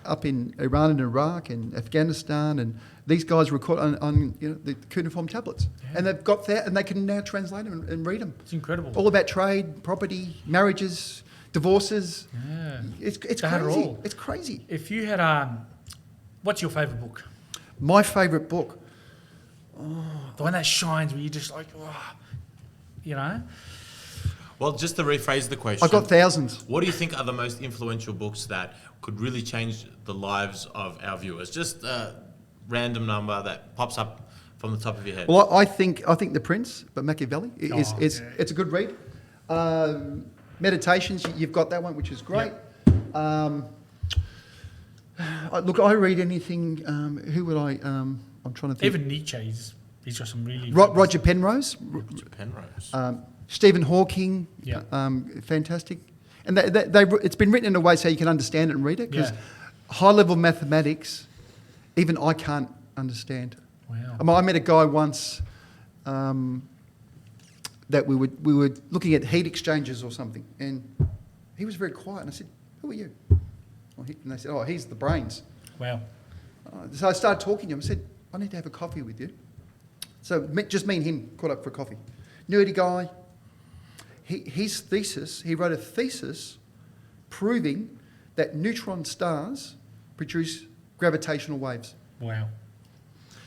up in Iran and Iraq and Afghanistan, and these guys record on the cuneiform tablets, and they've got that, and they can now translate them and read them. It's incredible. All about trade, property, marriages, divorces. Yeah. It's They crazy. had it all. It's crazy. If you had what's your favourite book? My favourite book. The one that shines where you just like, Well, just to rephrase the question, I've got thousands. what do you think are the most influential books that could really change the lives of our viewers? Just a random number that pops up from the top of your head? Well, I think The Prince by Machiavelli is yeah. it's a good read. Meditations, you've got that one, which is great. Look, I read anything. Who would I? I'm trying to think. Even Nietzsche, he's got some really... Roger Penrose. Roger Penrose. Stephen Hawking. Yeah. Fantastic. And it's been written in a way so you can understand it and read it, because high-level mathematics, even I can't understand. Wow. I met a guy once that we were looking at heat exchangers or something, and he was very quiet. And I said, "Who are you?" And they said, "Oh, he's the brains." Wow. So I started talking to him. I said, "I need to have a coffee with you." So just me and him caught up for coffee. Nerdy guy. His thesis, he wrote a thesis proving that neutron stars produce gravitational waves. Wow.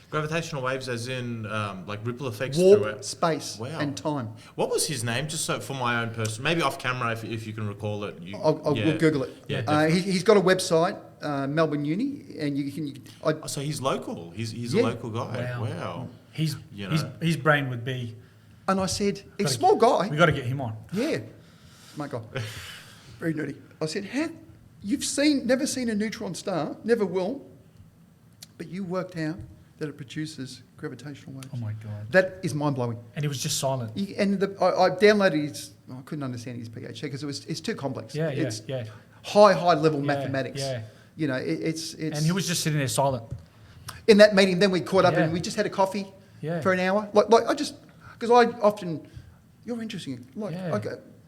Gravitational waves as in like ripple effects Warp, throughout space, Wow. and time. What was his name? Just so for my own person, maybe off camera if you can recall it. We'll Google it. Yeah, He's got a website, Melbourne Uni, and you can... so he's local. He's a local guy. Wow. His brain would be... And I said, he's a small guy. We got to get him on. Yeah. My God. Very nerdy. I said, you've never seen a neutron star, never will, but you worked out that it produces gravitational waves. Oh my God. That is mind-blowing. And he was just silent. I downloaded his... I couldn't understand his PhD because it's too complex. Yeah, It's yeah. high level mathematics. Yeah. You know, it's... And he was just sitting there silent. In that meeting, then we caught up Yeah. and we just had a coffee Yeah. for an hour. Like I just... Because I often... You're interesting. Yeah.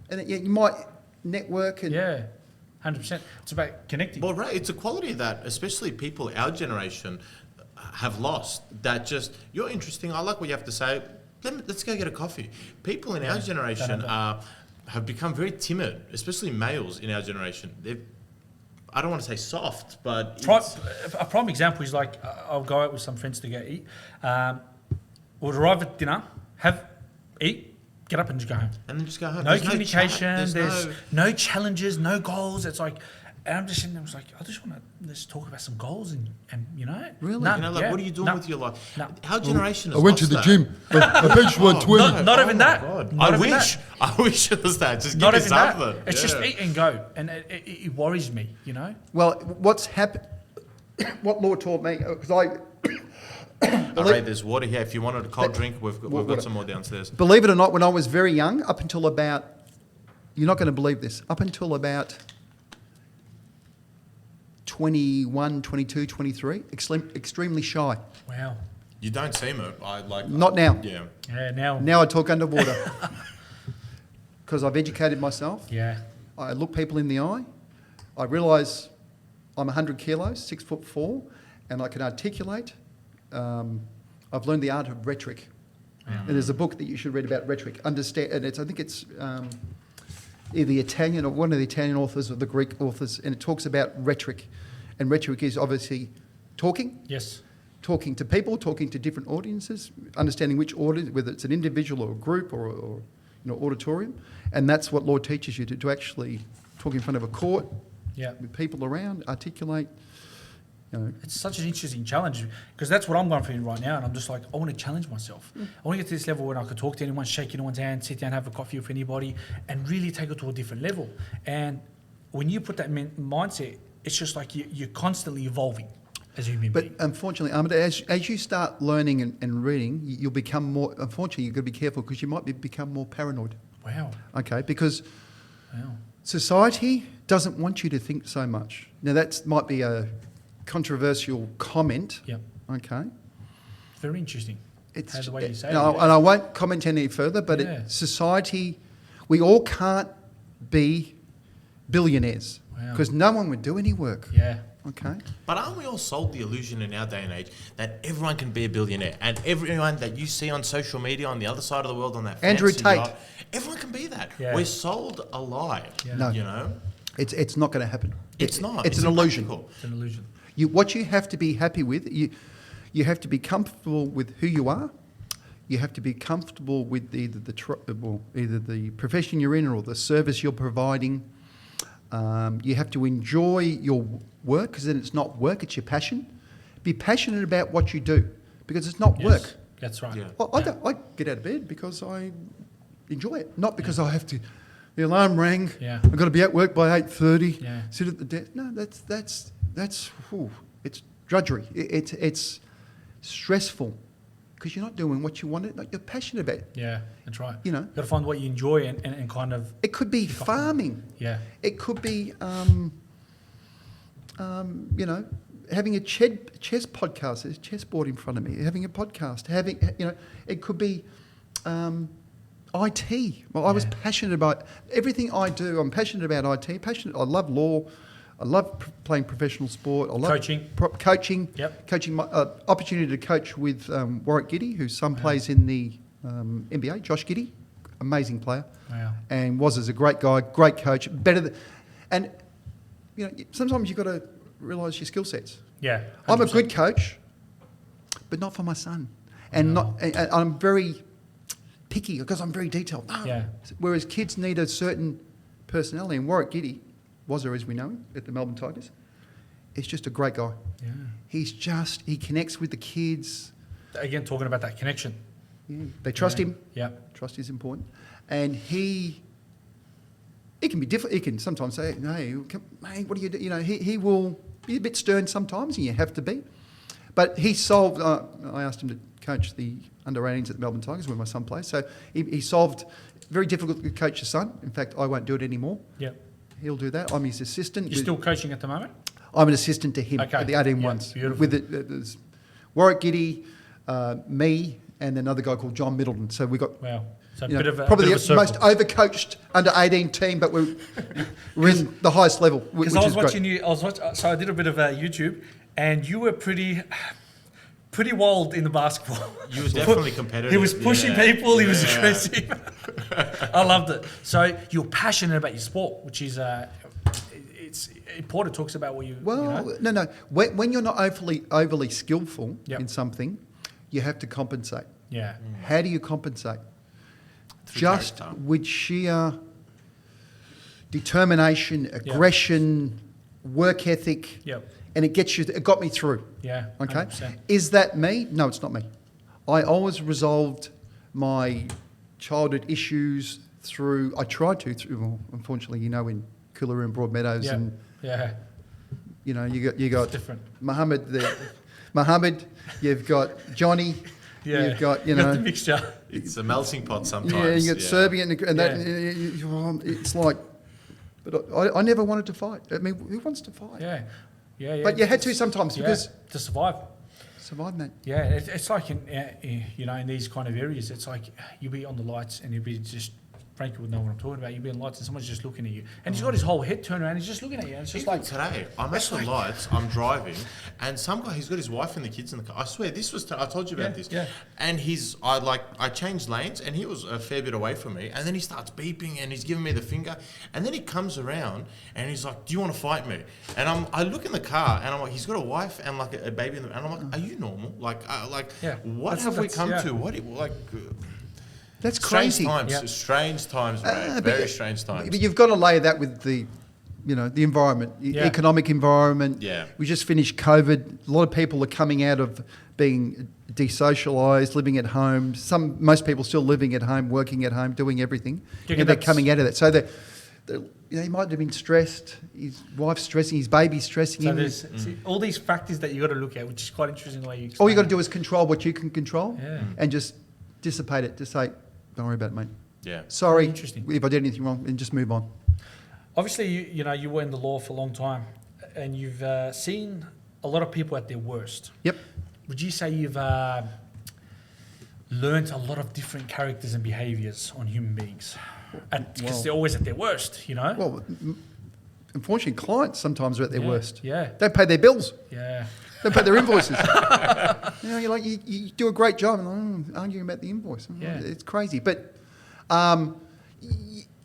And you might network and... Yeah. 100%. It's about connecting. Well, right. It's a quality that especially people our generation have lost. That just, you're interesting. I like what you have to say. Let's go get a coffee. People in our generation have become very timid, especially males in our generation. I don't want to say soft, but a prime example is like I'll go out with some friends to go eat. We'll arrive at dinner, eat, get up and just go home. And then just go home. No There's communication. There's no challenges, no goals. It's like, and I'm just sitting there. I was like, I just want to let's talk about some goals and you know. Really? None, what are you doing with your life? No. Our generation is I went to the gym. I benched 120. Not even that. God. Not I even wish. that. I wish it was that. Just give Not me even that. something. It's just eat and go, and it worries me. You know. Well, what's happened... What Law taught me... Because All right, there's water here. If you wanted a cold drink, we've got some more downstairs. Believe it or not, when I was very young, up until about... You're not going to believe this. Up until about 21, 22, 23, extremely shy. Wow. You don't seem it. Not now. Yeah. Yeah. Now. Now I talk underwater. Because I've educated myself. Yeah. I look people in the eye. I realise I'm 100 kilos, 6'4", and I can articulate. I've learned the art of rhetoric. And there's a book that you should read about rhetoric. I think it's either Italian or one of the Italian authors or the Greek authors, and it talks about rhetoric. And rhetoric is obviously talking. Yes. Talking to people, talking to different audiences, understanding which audience, whether it's an individual or a group or auditorium. And that's what law teaches you to actually talk in front of a court, with people around, articulate. It's such an interesting challenge because that's what I'm going through right now, and I'm just like, I want to challenge myself. I want to get to this level where I could talk to anyone, shake anyone's hand, sit down, have a coffee with anybody, and really take it to a different level. And when you put that mindset, it's just like you're constantly evolving as a human being. But unfortunately, Ahmad, as you start learning and reading, you'll become more. Unfortunately, you've got to be careful because you might become more paranoid. Wow. Okay, because society doesn't want you to think so much. Now that might be a controversial comment. Yep. Okay. Very interesting. It's the way you say and it. I won't comment any further, but society, we all can't be billionaires because no one would do any work. Yeah. Okay. But aren't we all sold the illusion in our day and age that everyone can be a billionaire, and everyone that you see on social media on the other side of the world on that Andrew fancy Tate, yacht, everyone can be that. Yeah. We're sold a lie. Yeah. No. You know, it's not going to happen. it's not. It's an illusion. impractical. It's an illusion. What you have to be happy with, you have to be comfortable with who you are. You have to be comfortable with either the profession you're in or the service you're providing. You have to enjoy your work because then it's not work, it's your passion. Be passionate about what you do because it's not work. That's right. Yeah. I get out of bed because I enjoy it, not because I have to. The alarm rang. Yeah. I've got to be at work by 8:30. Yeah. Sit at the desk. No, that's it's drudgery. It's stressful because you're not doing what you want. Like you're passionate about. Yeah, that's right. You know. Got to find what you enjoy and kind of. It could be farming. Yeah. It could be you know, having a chess podcast. There's a chessboard in front of me. Having a podcast. It could be IT. Well, I was passionate about everything I do. I'm passionate about IT. Passionate. I love law. I love playing professional sport. I love Coaching. Coaching. Yep. Coaching. My opportunity to coach with Warwick Giddy, whose son plays in the NBA. Josh Giddy, amazing player, and is a great guy, great coach. And you know, sometimes you've got to realise your skill sets. Yeah. 100%. I'm a good coach, but not for my son, and I'm very picky because I'm very detailed. No. Yeah. Whereas kids need a certain personality, and Warwick Giddy, as we know him at the Melbourne Tigers, is just a great guy. Yeah. He connects with the kids. Again, talking about that connection. Yeah. They trust him. Yeah. Trust is important, and he can be different. He can sometimes say, "Hey, mate, what do you do?" You know, he will be a bit stern sometimes, and you have to be. But he solved. I asked him to coach the under-18s at the Melbourne Tigers, where my son plays. So he solved. Very difficult to coach your son. In fact, I won't do it anymore. Yeah. He'll do that. I'm his assistant. You're still coaching at the moment? I'm an assistant to him at the 18 ones. Beautiful. With there's Warwick Giddy, me, and another guy called John Middleton. So we got So probably the most overcoached under 18 team, but we're in the highest level. Because I was watching you. So I did a bit of YouTube, and you were pretty wild in the basketball. You were definitely competitive. He was pushing people. He was aggressive. I loved it. So you're passionate about your sport, which is it's important. It talks about what you. Well, you know? no. When you're not overly skillful Yep. in something, you have to compensate. Yeah. How do you compensate? Through Just character. with sheer determination, aggression, work ethic, Yep. and it got me through. Yeah. Okay, 100%. is that me? No, it's not me. I always resolved my childhood issues through. I tried to. Well, unfortunately, you know, in Coolaroo and Broadmeadows, Yeah. and Yeah. you know, you got Different. Muhammad there. Muhammad, you've got Johnny. Yeah. You've got got the mixture. It's a melting pot sometimes. Yeah, you got Serbian, and that. It's like, but I never wanted to fight. I mean, who wants to fight? Yeah. Yeah. But you had to sometimes because to survive. survive, mate. Yeah, it's like in these kind of areas, it's like you'll be on the lights and you'll be just. Frankie would know what I'm talking about. You'll be in lights and someone's just looking at you, and he's got his whole head turned around. He's just looking at you, and it's just Even like today, I'm at the lights, I'm driving, and some guy, he's got his wife and the kids in the car. I swear, this was, I told you about this. Yeah. And I changed lanes, and he was a fair bit away from me, and then he starts beeping, and he's giving me the finger, and then he comes around, and he's like, "Do you want to fight me?" And I look in the car, and I'm like, he's got a wife and like a baby, and I'm like, "Are you normal? What have we come to? That's crazy. Strange times, man. Very strange times. But you've got to layer that with the environment, the economic environment. Yeah. We just finished COVID. A lot of people are coming out of being desocialised, living at home. Most people still living at home, working at home, doing everything. And they're coming out of that. So he might have been stressed. His wife's stressing. His baby's stressing him. there's all these factors that you got to look at, which is quite interesting the way you. All you got to do is control what you can control, Yeah. and just dissipate it. Just say, "Don't worry about it, mate. Yeah. Sorry, Interesting. if I did anything wrong," and just move on. Obviously, you were in the law for a long time, and you've seen a lot of people at their worst. Yep. Would you say you've learned a lot of different characters and behaviours on human beings? Because they're always at their worst, you know? Well, unfortunately, clients sometimes are at their worst. Yeah. Don't pay their bills. Yeah. Don't pay their invoices. You're like, you do a great job, and arguing about the invoice. Yeah. It's crazy. But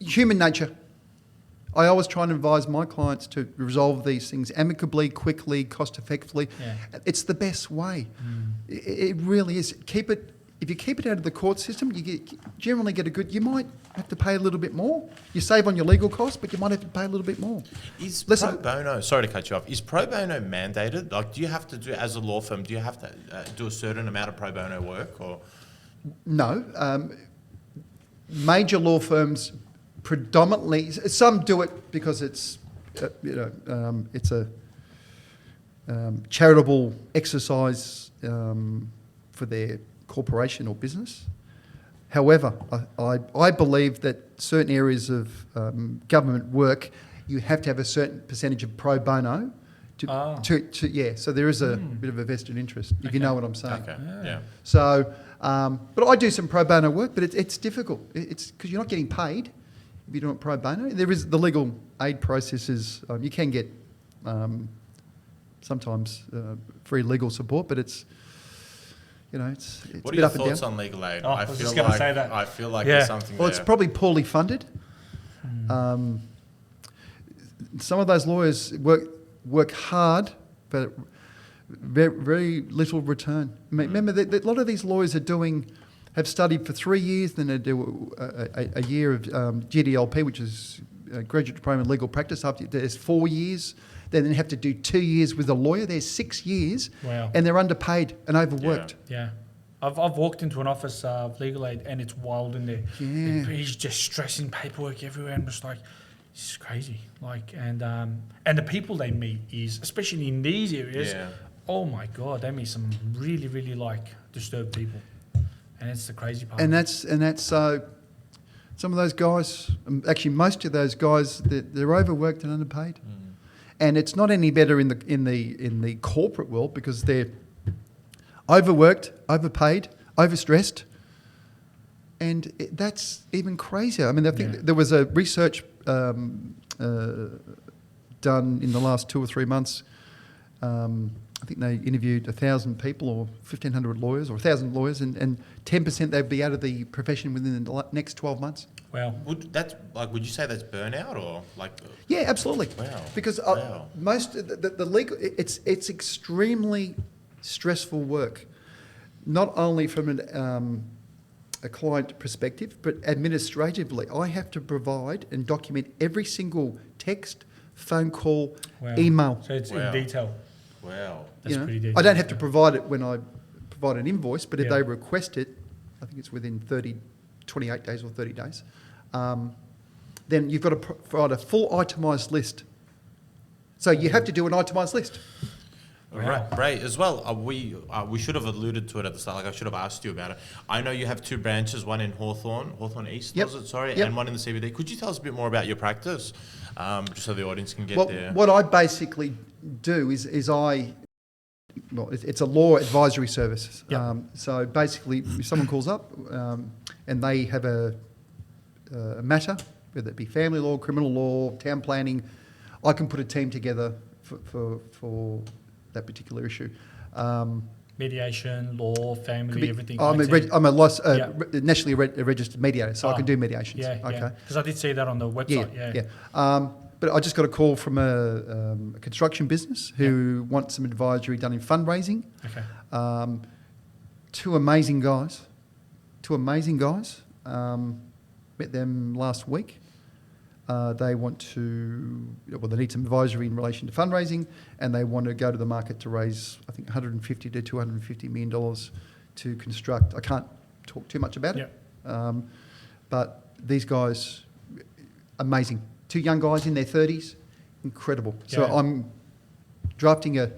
human nature. I always try and advise my clients to resolve these things amicably, quickly, cost effectively. Yeah. It's the best way. It really is. Keep it if you keep it out of the court system, generally get a good. You might have to pay a little bit more. You save on your legal costs, but you might have to pay a little bit more. Is Less pro of- bono, sorry to cut you off, is pro bono mandated? Like, do you have to do, as a law firm, do you have to do a certain amount of pro bono work, or? No. Major law firms predominantly, some do it because it's, it's a charitable exercise for their corporation or business. However, I believe that certain areas of government work, you have to have a certain percentage of pro bono so there is a bit of a vested interest, if you know what I'm saying. Okay, yeah. So, but I do some pro bono work, but it's difficult. It's because you're not getting paid if you're doing pro bono. There is the legal aid processes. You can get sometimes free legal support, but it's it's What a are bit your up and thoughts down. on legal aid? Oh, I was just gonna say that. I feel like Yeah. there's something Well, there. it's probably poorly funded. Some of those lawyers work hard, but very, very little return. Remember that a lot of these lawyers have studied for 3 years, then they do a year of GDLP, which is graduate diploma in legal practice. After there's 4 years, then they have to do 2 years with a lawyer. There's 6 years, Wow. and they're underpaid and overworked. Yeah. I've walked into an office of legal aid and it's wild in there. Yeah. He's just stressing paperwork everywhere and just like, this is crazy. Like, and the people they meet is, especially in these areas, Yeah. oh my God, they meet some really, really like disturbed people. And it's the crazy part. And that's so. Some of those guys, actually most of those guys, they're overworked and underpaid. And it's not any better in the corporate world because they're overworked, overpaid, overstressed, and that's even crazier. I mean, I think there was a research done in the last 2 or 3 months. I think they interviewed 1,000 people or 1,500 lawyers or 1,000 lawyers, and 10% they'd be out of the profession within the next 12 months. Wow. Would you say that's burnout or like? Yeah, absolutely. Wow. Because Wow. most the legal, it's extremely stressful work, not only from a client perspective, but administratively. I have to provide and document every single text, phone call, Wow. email. So it's Wow. in detail. Wow. That's pretty detailed. I don't have to provide it when I provide an invoice, but if Yeah. they request it, I think it's within 28 days or 30 days, then you've got to provide a full itemised list. So you have to do an itemised list. Right, right. As well, we should have alluded to it at the start. Like I should have asked you about it. I know you have 2 branches, one in Hawthorne East, Yep. was it? Sorry, Yep. and one in the CBD. Could you tell us a bit more about your practice, just so the audience can get Well, there? what I basically do is it's a law advisory service. Yep. So basically, if someone calls up and they have a matter, whether it be family law, criminal law, town planning, I can put a team together for that particular issue. Mediation, law, family, everything. I'm like that. I'm a Yeah. nationally registered mediator, so I can do mediations. Yeah, Okay. yeah. Because I did see that on the website. Yeah. But I just got a call from a construction business who wants some advisory done in fundraising. Okay. 2 amazing guys. Met them last week. They they need some advisory in relation to fundraising, and they want to go to the market to raise, I think, $150 to $250 million to construct. I can't talk too much about it, but these guys, amazing. 2 young guys in their 30s, incredible. So Yeah. I'm drafting an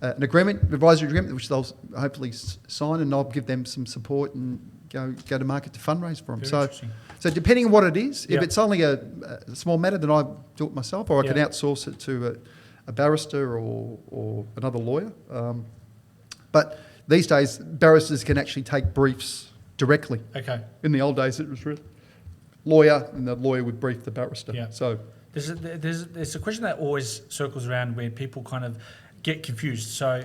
advisory agreement, which they'll hopefully sign, and I'll give them some support and go to market to fundraise for them. Very So, interesting. so depending on what it is, Yeah. if it's only a small matter, then I do it myself, or I can Yeah. outsource it to a barrister or another lawyer. But these days, barristers can actually take briefs directly. Okay. In the old days, it was lawyer, and the lawyer would brief the barrister. Yeah. So There's a question that always circles around where people kind of get confused. So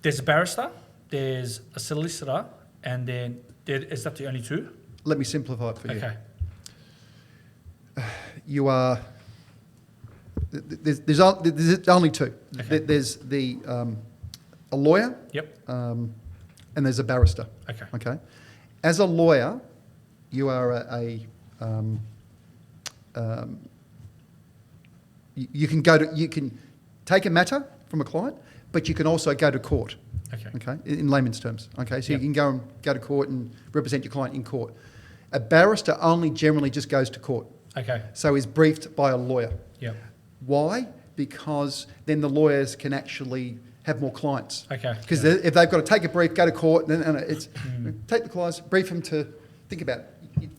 there's a barrister, there's a solicitor, and then is that the only 2? let me simplify it for you. Okay. You are. There's only 2. Okay. There's a lawyer, Yep. and there's a barrister. Okay. Okay. As a lawyer, you are you can take a matter from a client, but you can also go to court. Okay. Okay, in layman's terms. Okay, so Yep. you can go to court and represent your client in court. A barrister only generally just goes to court, Okay. so is briefed by a lawyer. Yep. Why? Because then the lawyers can actually have more clients. Okay. Because if they've got to take a brief, go to court, then it's take the clients, brief them to think about it.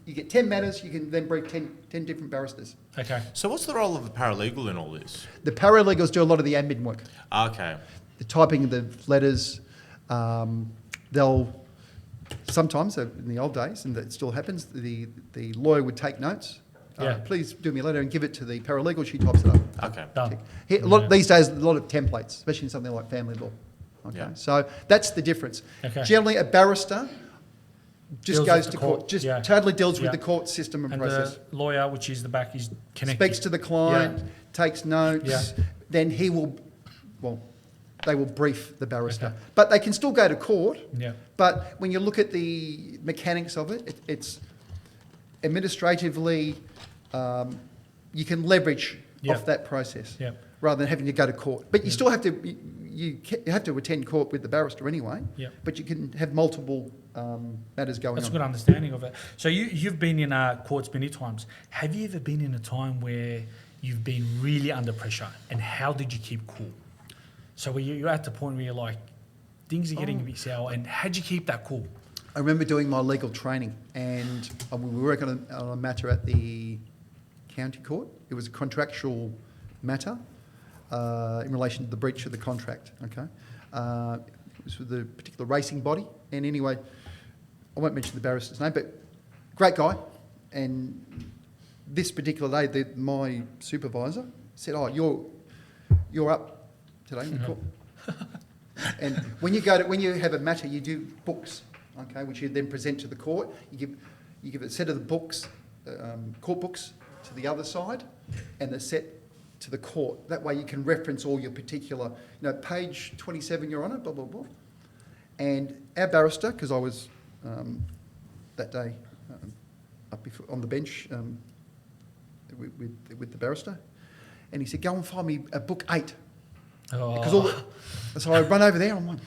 You get 10 matters, you can then brief 10 different barristers. Okay. So what's the role of the paralegal in all this? The paralegals do a lot of the admin work. Okay. The typing of the letters, they'll sometimes, in the old days, and it still happens, the lawyer would take notes. Yeah. Please do me a letter and give it to the paralegal. She types it up. Okay. Done. These days, a lot of templates, especially in something like family law. Okay, Yeah. so that's the difference. Okay. Generally, a barrister just Deals goes with to the court, court, just yeah. totally deals Yeah. with the court system and, And process. the lawyer, which is the back, is connected. Speaks to the client, takes notes, Yeah. then he will, they will brief the barrister. Okay. But they can still go to court. Yeah. But when you look at the mechanics of it, it's administratively, you can leverage Yeah. off that process Yeah. rather than having to go to court. But you still have to, you have to attend court with the barrister anyway. Yeah. But you can have multiple matters going That's a on. good understanding of it. So you've been in courts many times. Have you ever been in a time where you've been really under pressure, and how did you keep cool? So where you're at the point where you're like, things are getting a bit sour, and how'd you keep that cool? I remember doing my legal training, and we were working on a matter at the county court. It was a contractual matter in relation to the breach of the contract. Okay, it was with a particular racing body, and anyway, I won't mention the barrister's name, but great guy. And this particular day, my supervisor said, "Oh, you're up today in court." And when you have a matter, you do books, okay, which you then present to the court. You give a set of the books, court books, to the other side, and a set to the court. That way, you can reference all your particular, page 27, Your Honour, blah blah blah. And our barrister, because I was that day up on the bench with the barrister, and he said, "Go and find me a book 8." Oh. So I run over there. I'm like,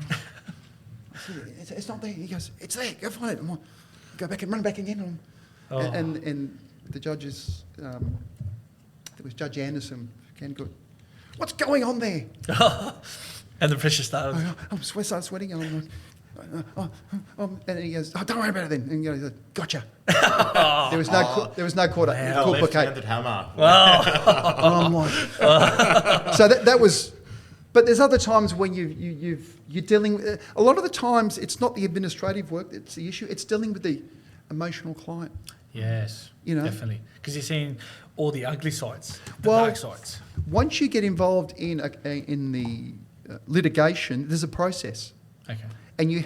I said, it's not there. He goes, "It's there. Go find it." I'm like, go back and run back again. And the judges, it was Judge Anderson, "What's going on there?" And the pressure started. I started sweating, and I'm like, and he goes, "Oh, don't worry about it then." And he goes, "Gotcha." There was no court book 8. Left-handed hammer. And I'm like, so that was. But there's other times when you're dealing with, a lot of the times it's not the administrative work that's the issue, it's dealing with the emotional client. Yes, definitely. Because you're seeing all the ugly sides, the dark sides. Once you get involved in the litigation, there's a process. Okay. And you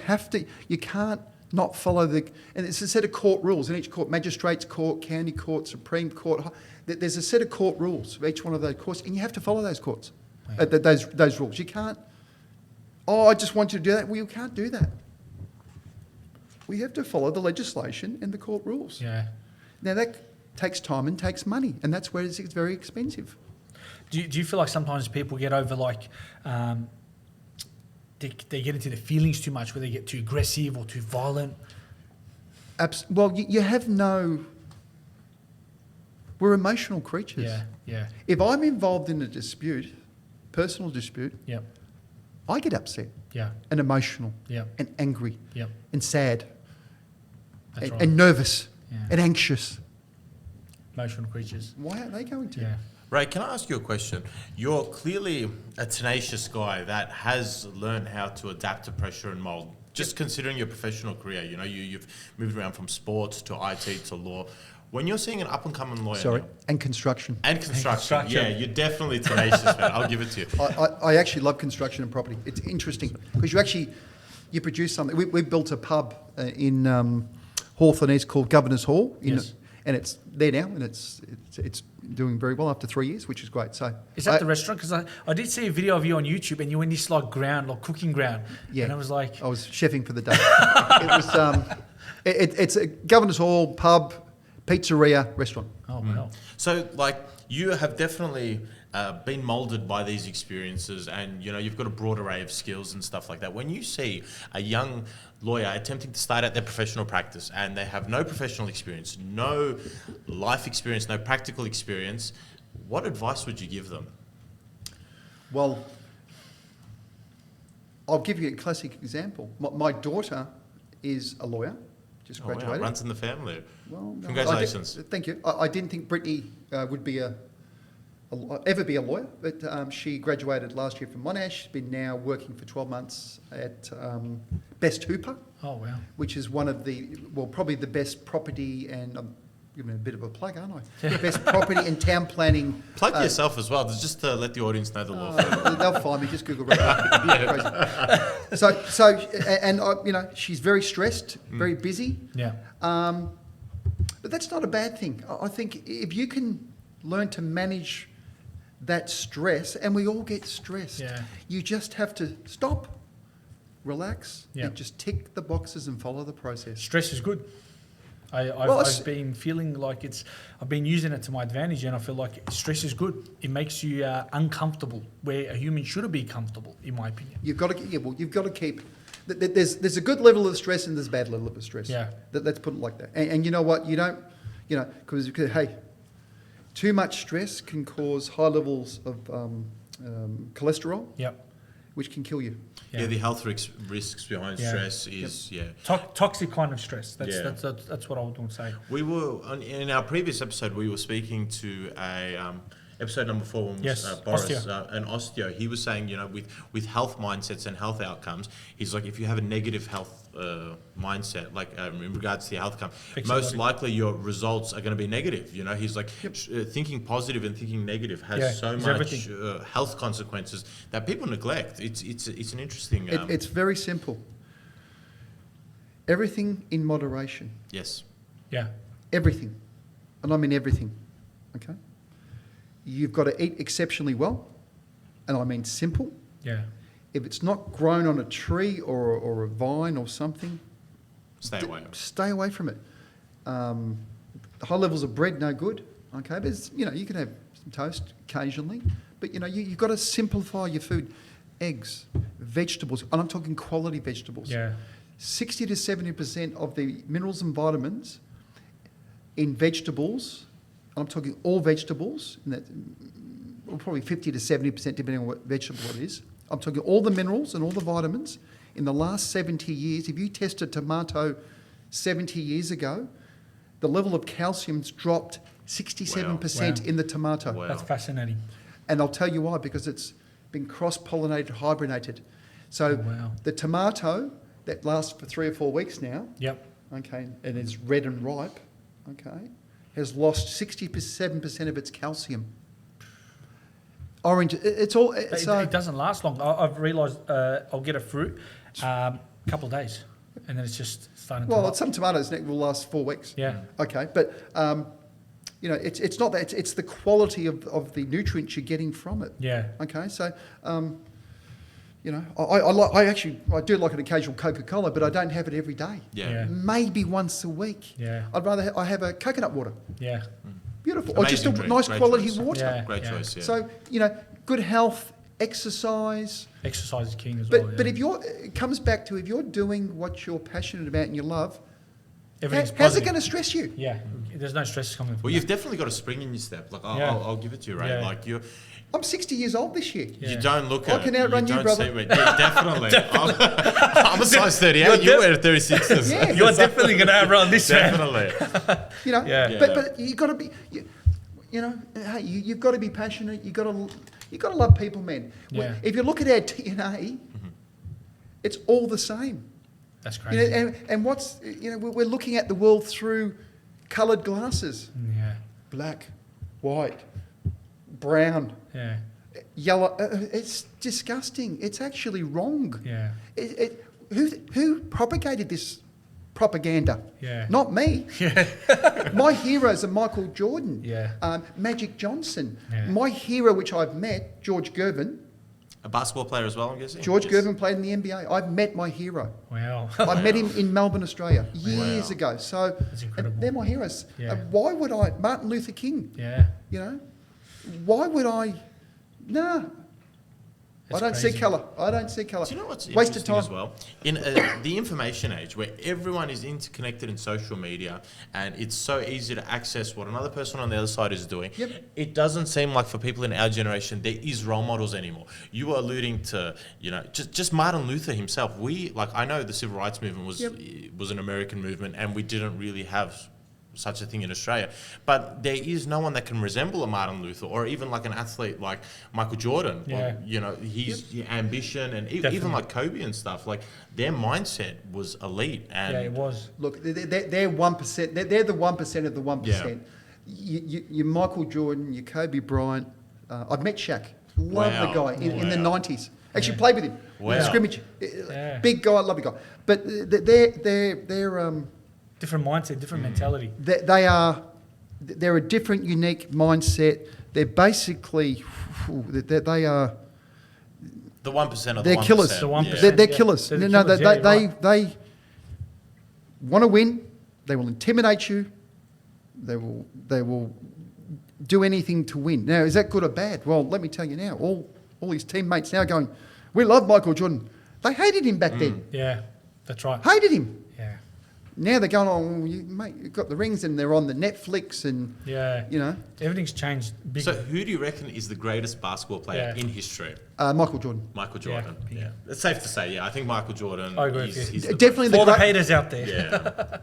can't not follow and it's a set of court rules in each court, magistrates court, county court, Supreme Court. There's a set of court rules for each one of those courts, and you have to follow those courts. Those rules. You can't, I just want you to do that. Well, you can't do that. We have to follow the legislation and the court rules. Yeah. Now, that takes time and takes money, and that's where it's very expensive. Do you feel like sometimes people get over they get into their feelings too much, where they get too aggressive or too violent? Well, you have no... We're emotional creatures. Yeah, yeah. If I'm involved in a dispute, personal dispute, Yep. I get upset Yeah. and emotional Yep. and angry Yep. and sad That's right. and nervous Yeah. and anxious. Emotional creatures. Why aren't they going to? Yeah. Ray, can I ask you a question? You're clearly a tenacious guy that has learned how to adapt to pressure and mold. Just considering your professional career, you've moved around from sports to IT to law. When you're seeing an up-and-coming lawyer And construction. and construction, yeah, you're definitely tenacious, man. I'll give it to you. I actually love construction and property. It's interesting because you produce something. We built a pub in Hawthorne East called Governor's Hall. Yes. and it's there now, and it's doing very well after 3 years, which is great. So Is that the restaurant? Because I did see a video of you on YouTube, and you were in this like cooking ground. Yeah. And I was like, I was chefing for the day. It was it's a Governor's Hall pub, pizzeria, restaurant. oh wow. So, like, you have definitely been molded by these experiences, and you've got a broad array of skills and stuff like that. When you see a young lawyer attempting to start out their professional practice and they have no professional experience, no life experience, no practical experience, what advice would you give them? Well, I'll give you a classic example. My daughter is a lawyer, just Oh, wow, graduated. runs in the family. Well, no, Congratulations. thank you. I didn't think Brittany would be ever be a lawyer, but she graduated last year from Monash. She's been now working for 12 months at Best Hooper, Oh wow. which is one of probably the best property, and I'm giving a bit of a plug, aren't I? Best property and town planning. Plug yourself as well, just to let the audience know the law firm. They'll find me. Just Google. So she's very stressed, very busy. Yeah. But that's not a bad thing. I think if you can learn to manage that stress, and we all get stressed, Yeah. you just have to stop, relax, Yeah. and just tick the boxes and follow the process. Stress is good. Well, I've been feeling like I've been using it to my advantage, and I feel like stress is good. It makes you uncomfortable, where a human shouldn't be comfortable, in my opinion. You've got to keep. There's a good level of stress and there's a bad level of stress. Yeah. Let's put it like that. And you know what? You don't, because hey, too much stress can cause high levels of cholesterol, Yep. which can kill you. Yeah, the health risks behind Yeah. stress is, Toxic kind of stress. That's Yeah. that's what I would say. We were, in our previous episode, we were speaking to episode number 4, when Yes, Boris, osteo. an osteo. He was saying, with health mindsets and health outcomes, he's like, if you have a negative health mindset, like in regards to your health outcome, most likely your results are going to be negative. He's like, thinking positive and thinking negative has so much health consequences that people neglect. It's an interesting. It's very simple. Everything in moderation. Yes. Yeah. Everything. And I mean everything. Okay? You've got to eat exceptionally well. And I mean simple. Yeah. If it's not grown on a tree or a vine or something, Stay away. stay away from it. High levels of bread, no good. Okay? But you can have some toast occasionally. But you've got to simplify your food. Eggs, vegetables, and I'm talking quality vegetables. Yeah. 60 to 70% of the minerals and vitamins in vegetables, and I'm talking all vegetables, and that, probably 50 to 70% depending on what vegetable it is. I'm talking all the minerals and all the vitamins. In the last 70 years, if you test a tomato 70 years ago, the level of calcium's dropped 67% Wow. in the tomato. Wow. That's fascinating. And I'll tell you why, because it's been cross-pollinated, hibernated. So wow. the tomato that lasts for 3 or 4 weeks now, Yep. okay, and is red and ripe, okay, has lost 67% of its calcium. Orange, it's all. It doesn't last long. I've realised I'll get a fruit a couple of days, and then it's just starting to. Well, some tomatoes will last 4 weeks. Yeah. Okay, but it's not that. It's the quality of the nutrients you're getting from it. Yeah. Okay, so I do like an occasional Coca-Cola, but I don't have it every day. Yeah. Maybe once a week. Yeah. I'd rather I have a coconut water. Yeah. Beautiful. Or just a Amazing drink, nice great quality choice. water. Yeah. Great choice, yeah. So, good health, exercise. Exercise is king as But well. but yeah. if it comes back to if you're doing what you're passionate about and you love, Everything's how's it positive. going to stress you? Yeah. There's no stress coming from Well, that. you've definitely got a spring in your step. Like, Yeah. I'll give it to you, Ray. Yeah. Like, I'm 60 years old this year. Yeah. you don't look I at can it. outrun you, don't brother. see it. Yeah, definitely. I'm a size 38. You wear 36. Yeah. You're definitely going to outrun this man. Definitely. Yeah. But you got to be, hey, you've got to be passionate. You got to love people, man. Yeah. If you look at our DNA, it's all the same. That's crazy. And what's we're looking at the world through coloured glasses: Yeah. black, white, brown, Yeah. yellow. It's disgusting. It's actually wrong. Yeah. Who propagated this propaganda. Yeah. Not me. Yeah. My heroes are Michael Jordan, Yeah. Magic Johnson. Yeah. My hero, which I've met, George Gervin. A basketball player as well, I'm guessing? George Yes. Gervin played in the NBA. I've met my hero. Wow. I met him in Melbourne, Australia, years Wow. ago. So That's incredible. they're my heroes. Yeah. Why would I? Martin Luther King. Yeah. You know, why would I? Nah. That's I don't see crazy. colour. I don't see colour. Do you know what's Waste of interesting time. as well? In the information age, where everyone is interconnected in social media, and it's so easy to access what another person on the other side is doing, Yep. it doesn't seem like for people in our generation there is role models anymore. You were alluding to, just Martin Luther himself. I know the civil rights movement was an American movement, and we didn't really have such a thing in Australia, but there is no one that can resemble a Martin Luther, or even like an athlete like Michael Jordan. Yeah. His ambition, and even Definitely. like Kobe and stuff. Like their mindset was elite, and Yeah, it was. Look, they're 1%. They're the 1% of the 1%. You Michael Jordan, you Kobe Bryant. I've met Shaq. Love the Wow. guy in the Wow. 90s. Actually played with him. Wow. Scrimmage. Yeah. Big guy, lovely guy. But they're Different mindset, different mentality. they're a different, unique mindset. They're basically, they are. the 1% of They're the 1%. killers. The 1%. They're Yeah. killers. They're the No, killers, yeah, you're right. they want to win. They will intimidate you. They will do anything to win. Now, is that good or bad? Well, let me tell you now. All his teammates now going, we love Michael Jordan. They hated him back then. Yeah, that's right. Hated him. Yeah. Now they're going, oh, mate, you've got the rings, and they're on the Netflix, and Yeah. Everything's changed big. So who do you reckon is the greatest basketball player Yeah. in history? Michael Jordan. Michael Jordan. Yeah. Yeah. It's safe to say, I think Michael Jordan I agree with is you. the Definitely For the the great. haters out there. Yeah.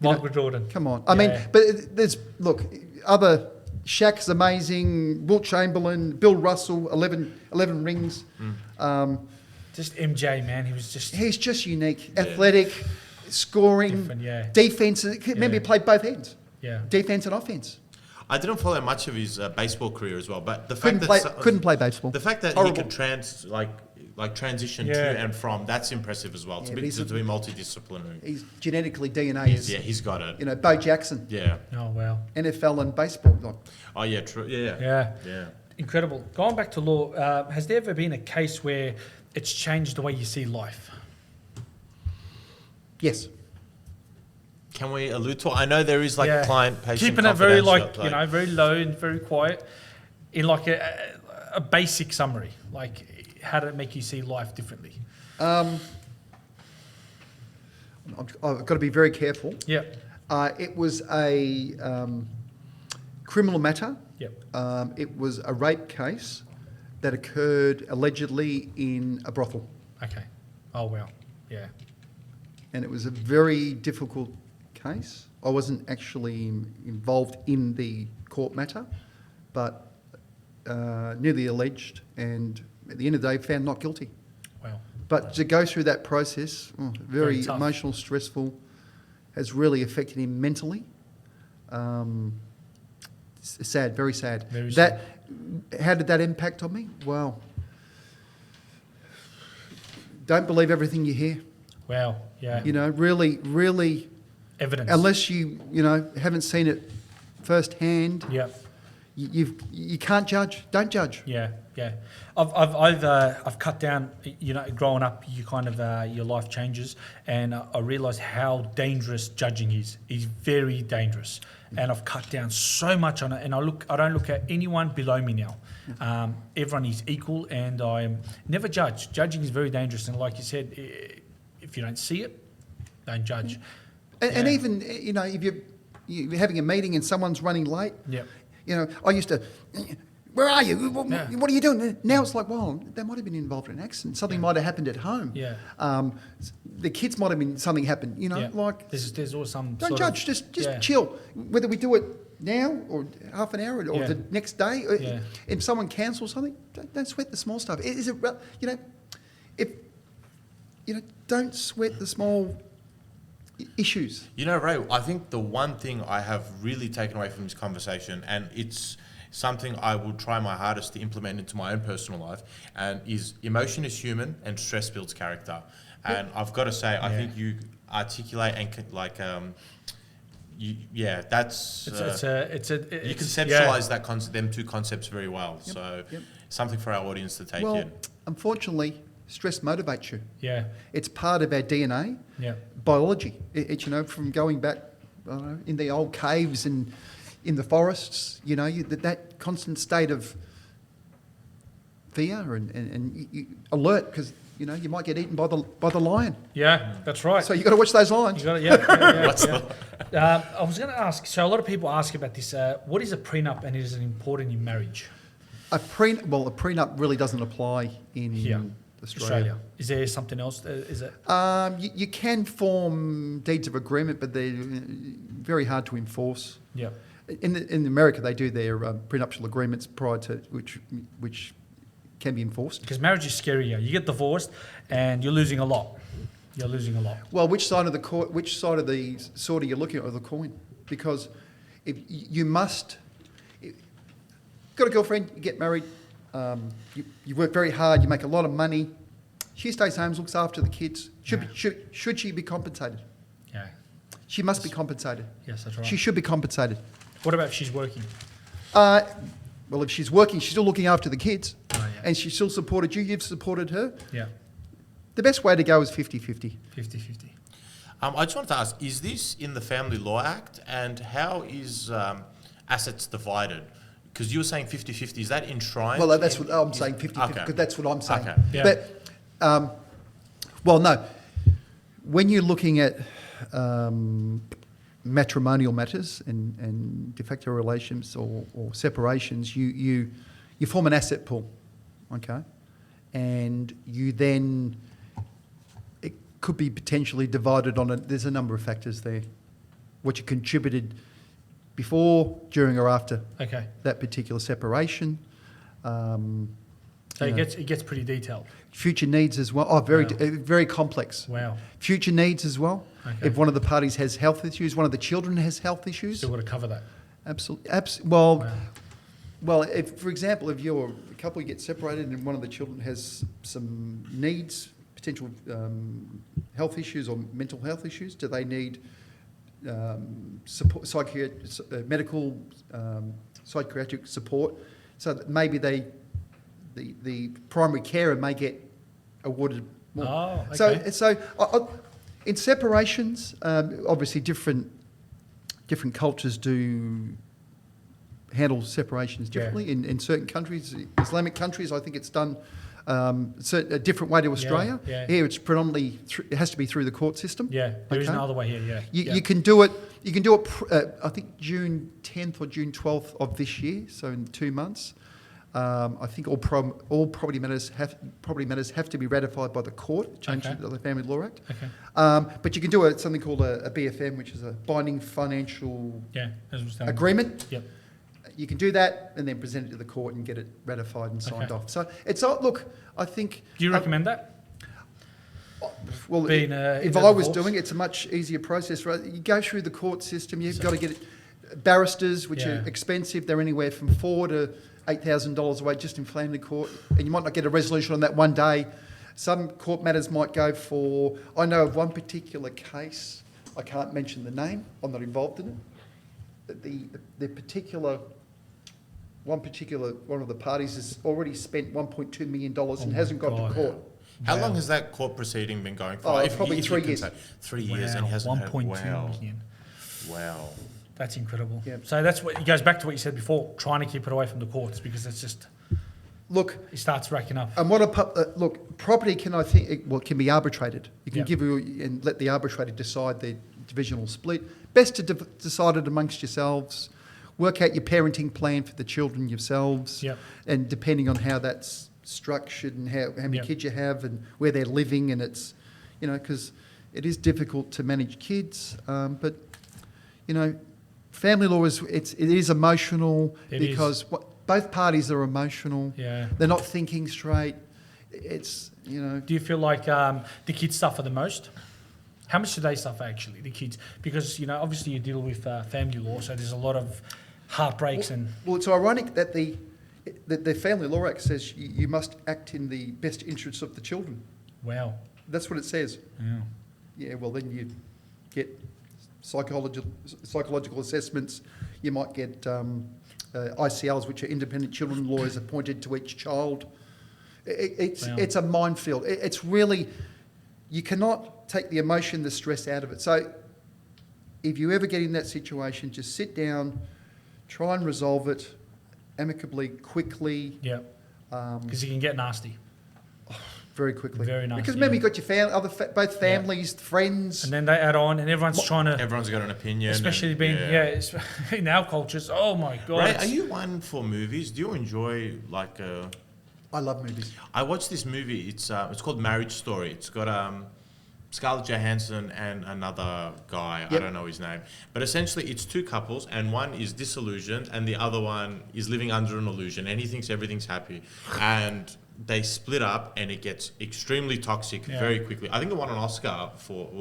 Michael Jordan. Come on. I mean, Yeah. but there's, look, other, Shaq's amazing, Wilt Chamberlain, Bill Russell, 11 rings. Just MJ, man. He was just He's just unique, athletic, scoring, different, yeah. defense. Remember, he played both ends, Yeah. defense and offense. I didn't follow much of his baseball career as well, but the Couldn't fact that couldn't play baseball. the fact that Horrible. he could transition Yeah. to and from, that's impressive as well. Yeah, to but be he's a- multidisciplinary. He's genetically DNA is, He's got it. Bo Jackson, Yeah. Oh wow. NFL and baseball. Like, Oh yeah. True. Yeah. Yeah. Yeah. Incredible. Going back to law, has there ever been a case where it's changed the way you see life? yes. Can we allude to? I know there is like Yeah. client-patient Keeping it very confidential, very low and very quiet, in like a basic summary. Like, how did it make you see life differently? I've got to be very careful. Yep. It was a criminal matter. Yep. It was a rape case that occurred allegedly in a brothel. Okay. Oh wow. Yeah. And it was a very difficult case. I wasn't actually involved in the court matter, but knew the alleged, and at the end of the day found not guilty. Wow. But to go through that process, Very very tough. emotional, stressful, has really affected him mentally. Sad, very sad. Very sad. How did that impact on me? Well, don't believe everything you hear. Wow. Yeah. Really, really, Evidence. unless you haven't seen it firsthand, Yep. you can't judge. Don't judge. Yeah, yeah. I've cut down. Growing up, you kind of your life changes, and I realised how dangerous judging is. It's very dangerous, and I've cut down so much on it. And I don't look at anyone below me now. Everyone is equal, and I never judge. Judging is very dangerous, and like you said, if you don't see it, don't judge. And Yeah. even if you're having a meeting and someone's running late. Yep. I used to, where are you? What, Yeah. what are you doing? Now it's like, well, they might have been involved in an accident. Something might have happened at home. Yeah. The kids might have been, something happened. Yeah. Like, There's always some. don't sort judge. Of, Just yeah. chill. Whether we do it now or half an hour or Yeah. the next day. Yeah. If someone cancels something, don't sweat the small stuff. Is it, if, don't sweat the small issues. Ray, I think the one thing I have really taken away from this conversation, and it's something I will try my hardest to implement into my own personal life, and is emotion is human and stress builds character. And I've got to say, I think you articulate and that's you conceptualize that them two concepts very well. Yep, So yep. something for our audience to take Well, in. unfortunately, stress motivates you. Yeah. It's part of our DNA, Yeah. biology. It's, from going back, I don't know, in the old caves and in the forests, that constant state of fear and you alert because, you might get eaten by the lion. Yeah, that's right. So you got to watch those lions. You got it, yeah. I was going to ask, so a lot of people ask about this. What is a prenup and is it important in marriage? A prenup really doesn't apply in Here, Australia. Is there something else? Is it? You can form deeds of agreement, but they're very hard to enforce. Yeah. In America, they do their prenuptial agreements prior to which can be enforced. Because marriage is scary. Yeah. You get divorced and you're losing a lot. You're losing a lot. Well, which side of the sword are you looking at of the coin? Because if you must, got a girlfriend, you get married, you work very hard, you make a lot of money. She stays home, looks after the kids. Should she be compensated? Yeah. She must be compensated. Yes, that's right. She should be compensated. What about if she's working? Well, if she's working, she's still looking after the kids, and she still supported you. You've supported her. Yeah. The best way to go is 50-50. 50-50. I just wanted to ask, is this in the Family Law Act, and how is assets divided? Because you were saying 50-50, is that enshrined? Well, that's what I'm saying, 50-50, Okay. because that's what I'm saying. Okay. Yeah. But, well, no. When you're looking at matrimonial matters and de facto relations or separations, you form an asset pool, okay? And you then, it could be potentially divided on there's a number of factors there. What you contributed before, during or after that particular separation. So it gets pretty detailed. Future needs as well. Oh, very complex. Wow. Future needs as well. Okay. If one of the parties has health issues, one of the children has health issues. Still got to cover that. Absolutely. Wow. Well, if, for example, if you're a couple, you get separated and one of the children has some needs, potential health issues or mental health issues, do they need support, medical, psychiatric support? So that maybe the primary carer may get awarded more. Oh, okay. So in separations, obviously different different cultures do handle separations differently. In certain countries, Islamic countries, I think it's done a different way to Australia. Yeah. Here, it's predominantly it has to be through the court system. Yeah, there is no other way here. Yeah, You can do it. You can do it. I think June 10th or June 12th of this year, so in 2 months. I think all property matters have to be ratified by the court, changed to the Family Law Act. Okay. But you can do something called a BFM, which is a binding financial agreement. Yep. You can do that and then present it to the court and get it ratified and signed off. So it's look, I think. Do you recommend that? Well, if I was doing it, it's a much easier process. Right? You go through the court system. You've got to get barristers, which are expensive. They're anywhere from $4,000 to $8,000 away just in family court, and you might not get a resolution on that one day. Some court matters might go for. I know of one particular case. I can't mention the name. I'm not involved in it. The particular one of the parties has already spent $1.2 million and hasn't gone to court. How long has that court proceeding been going for? Probably 3 years. 3 years, and he hasn't had 1.2 million. Wow. That's incredible. Yeah. So that's what it goes back to what you said before, trying to keep it away from the courts because it's just it starts racking up. And property can can be arbitrated. You can give and let the arbitrator decide the divisional split. Best to decide it amongst yourselves. Work out your parenting plan for the children yourselves. Yep. And depending on how that's structured and how many kids you have and where they're living, and it's because it is difficult to manage kids, but family law it is emotional because both parties are emotional. Yeah. They're not thinking straight. It's Do you feel like the kids suffer the most? How much do they suffer actually, the kids? Because obviously you deal with family law, so there's a lot of heartbreaks and. Well, it's ironic that the Family Law Act says you must act in the best interests of the children. Wow. That's what it says. Yeah. well, then you get psychological assessments. You might get ICLs, which are independent children lawyers appointed to each child. It's a minefield. It's really, you cannot take the emotion, the stress out of it. So if you ever get in that situation, just sit down, try and resolve it amicably, quickly. Yeah. Because you can get nasty. Very quickly. Very nasty. Because remember, you've got your both families, friends. And then they add on, and everyone's trying to... Everyone's got an opinion. Especially being, in our cultures, oh my God. Ray, are you one for movies? Do you enjoy, like... I love movies. I watched this movie. It's called Marriage Story. It's got Scarlett Johansson and another guy. Yep. I don't know his name. But essentially, it's two couples, and one is disillusioned, and the other one is living under an illusion, and he thinks everything's happy. And they split up, and it gets extremely toxic very quickly. I think it won an Oscar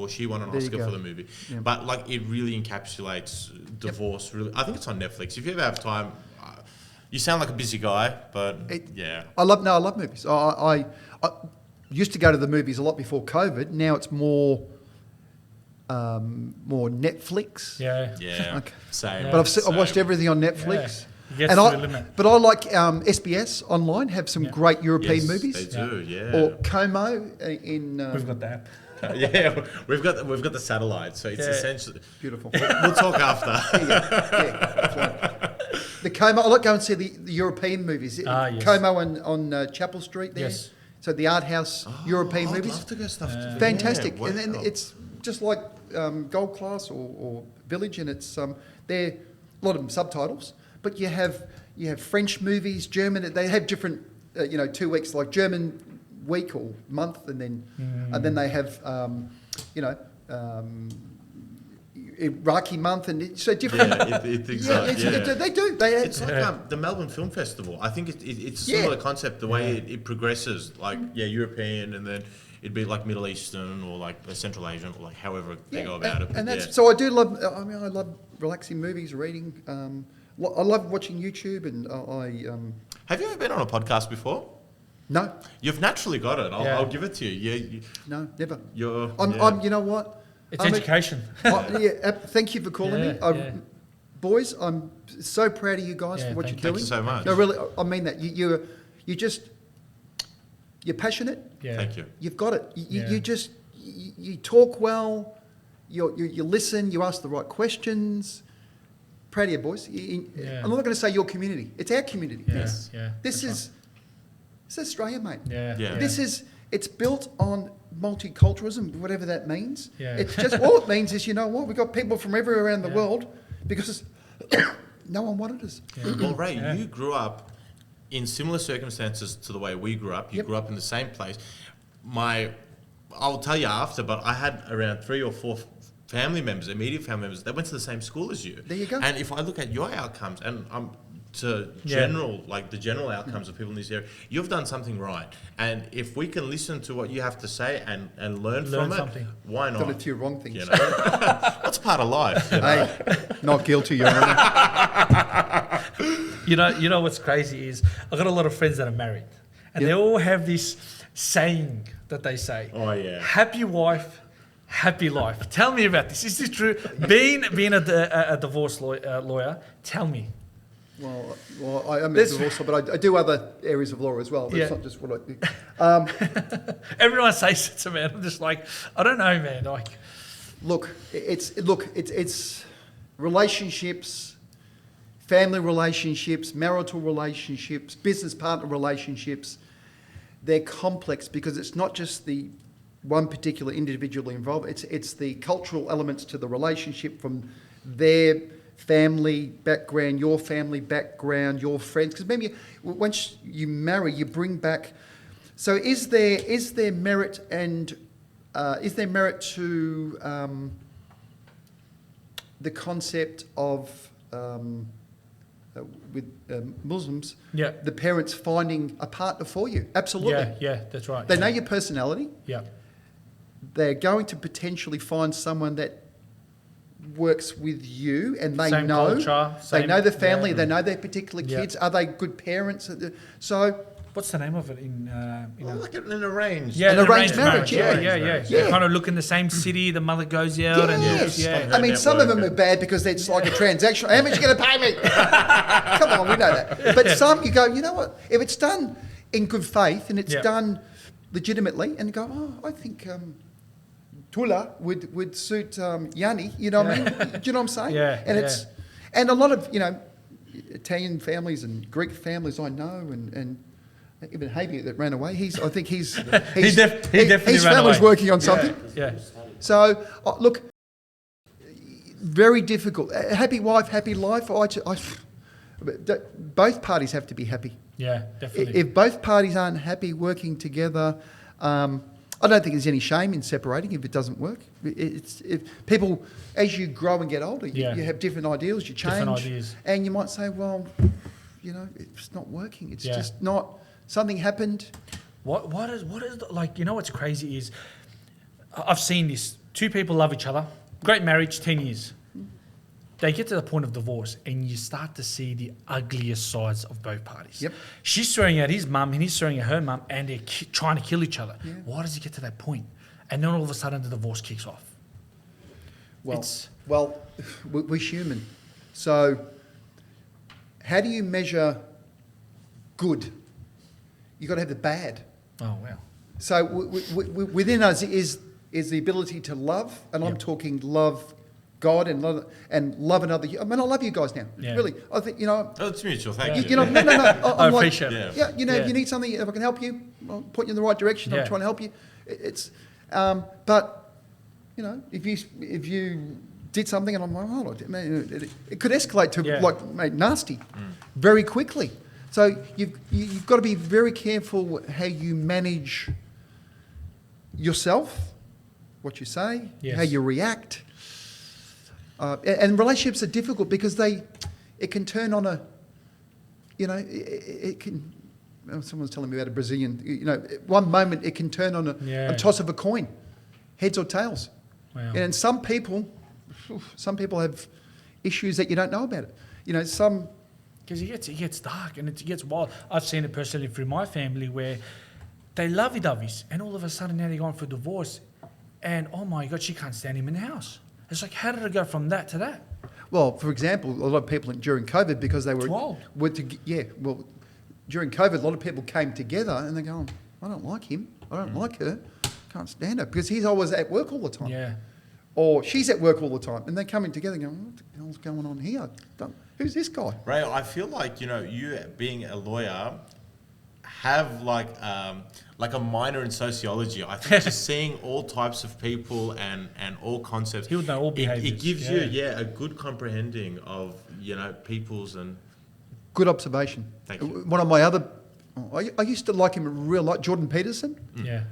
she won an Oscar for the movie. Yeah. But like, it really encapsulates divorce. Really, I think it's on Netflix. If you ever have time. You sound like a busy guy, but I love movies. I used to go to the movies a lot before COVID. Now it's more Netflix. Yeah. Okay. Same. But I've watched everything on Netflix. Yeah. But I like SBS online. Have some great European movies. They do. Yeah. Or Como in. We've got that. Yeah, we've got the satellite, so it's essentially Beautiful. We'll talk after. Yeah. The Como. I like go and see the European movies. Yes. Como on Chapel Street there. Yes. So the art house European I'd movies. love to go stuff to Fantastic. Yeah, And then wow. it's just like Gold Class or Village, and it's they're a lot of them subtitles, but you have French movies, German. They have different 2 weeks, like German week or month, and then they have Iraqi month, and so different. They do. It's like the Melbourne Film Festival. I think it's a similar concept. The way it progresses, like European, and then it'd be like Middle Eastern or like Central Asian, or like however they go about it. And that's so I do love. I mean, I love relaxing movies, reading. I love watching YouTube, and Have you ever been on a podcast before? No. You've naturally got it. I'll give it to you. Yeah. No, never. I'm. You know what? It's education. Thank you for calling me. Boys, I'm so proud of you guys for what you're doing. Thank you so much. No, really, I mean that. You're passionate. Yeah. Thank you. You've got it. You talk well. You listen. You ask the right questions. Proud of you, boys. I'm not going to say your community. It's our community. Yeah. This is Australia, mate. Yeah. It's built on multiculturalism, whatever that means. Yeah. It's just all it means is, you know what, we've got people from everywhere around the world because no one wanted us. Yeah. Well, Ray, you grew up in similar circumstances to the way we grew up. You grew up in the same place. I'll tell you after, but I had around 3 or 4 family members, immediate family members, that went to the same school as you. There you go. And if I look at your outcomes, and the general outcomes of people in this area, you've done something right. And if we can listen to what you have to say and learn from something. it, why not? Done a few wrong things. You know? That's part of life. You know? Hey, not guilty, Your Honour. You know what's crazy is I've got a lot of friends that are married, and they all have this saying that they say. Oh yeah. Happy wife, happy life. Tell me about this. Is this true? Being a divorce lawyer, tell me. Well, I am a divorce lawyer, but I do other areas of law as well. But it's not just what I do. Everyone says it to me, and I'm just like, I don't know, man. Like, it's relationships, family relationships, marital relationships, business partner relationships. They're complex because it's not just the one particular individual involved. It's the cultural elements to the relationship from their family background, your family background, your friends. Because maybe once you marry, you bring back. So is there merit and is there merit to the concept of with Muslims? Yeah. The parents finding a partner for you. Absolutely. Yeah, that's right. They know your personality. Yeah. They're going to potentially find someone that works with you, and they Same know culture, they know the family, yeah. they know their particular kids. Are they good parents? So what's the name of it Well, like an arranged. yeah, An arranged marriage, Yeah. yeah. They kind of look in the same city. The mother goes out and Yes. yeah. I mean, Her some of them network are bad because it's like a transaction. How much are you going to pay me? Come on, we know that. But some, you go, you know what? If it's done in good faith and it's Yeah. done legitimately, and you go, oh, I think Tula would suit Yanni. You know what I mean? Do you know what I'm saying? Yeah, And yeah. it's and a lot of Italian families and Greek families I know and. Even Havey that ran away. I think he's definitely his ran family's away. working on something. Yeah. So look, very difficult. Happy wife, happy life. Both parties have to be happy. Yeah, definitely. If both parties aren't happy working together, I don't think there's any shame in separating if it doesn't work. If people, as you grow and get older, you have different ideals, you change. Different ideas. And you might say, well, it's not working. It's just not, something happened. What is like, what's crazy is I've seen this. Two people love each other, great marriage, 10 years. They get to the point of divorce and you start to see the ugliest sides of both parties. Yep. She's swearing at his mum and he's swearing at her mum and they're trying to kill each other. Yeah. Why does it get to that point? And then all of a sudden the divorce kicks off. Well, we're human. So how do you measure good? You've got to have the bad. Oh, wow. So within us is the ability to love, and I'm talking love God and love another. I mean, I love you guys now. Yeah. Really, I think Oh, it's mutual. Thank you. No. I I'm like, appreciate it. Yeah. if you need something, if I can help you, I'll point you in the right direction. Yeah. I'm trying to help you. But if you did something and I'm like, oh, man, it could escalate to nasty very quickly. So you've got to be very careful how you manage yourself, what you say, how you react. And relationships are difficult because it can turn on it can. Someone's telling me about a Brazilian. One moment it can turn on a toss of a coin, heads or tails. Wow. And some people have issues that you don't know about it. Some. Because it gets dark and it gets wild. I've seen it personally through my family where they lovey-doveys and all of a sudden now they're going for divorce and, oh my God, she can't stand him in the house. It's like, how did it go from that to that? Well, for example, a lot of people during COVID, because they were... during COVID, a lot of people came together and they're going, I don't like him, I don't like her, can't stand her, because he's always at work all the time. Yeah. Or she's at work all the time. And they're coming together going, what the hell's going on here? Who's this guy? Ray, I feel like, you being a lawyer have like a minor in sociology. I think just seeing all types of people and all concepts. He would know all behaviours. It gives you, a good comprehending of, people's and... Good observation. Thank you. One of my other... I used to like him in real life, Jordan Peterson. Yeah.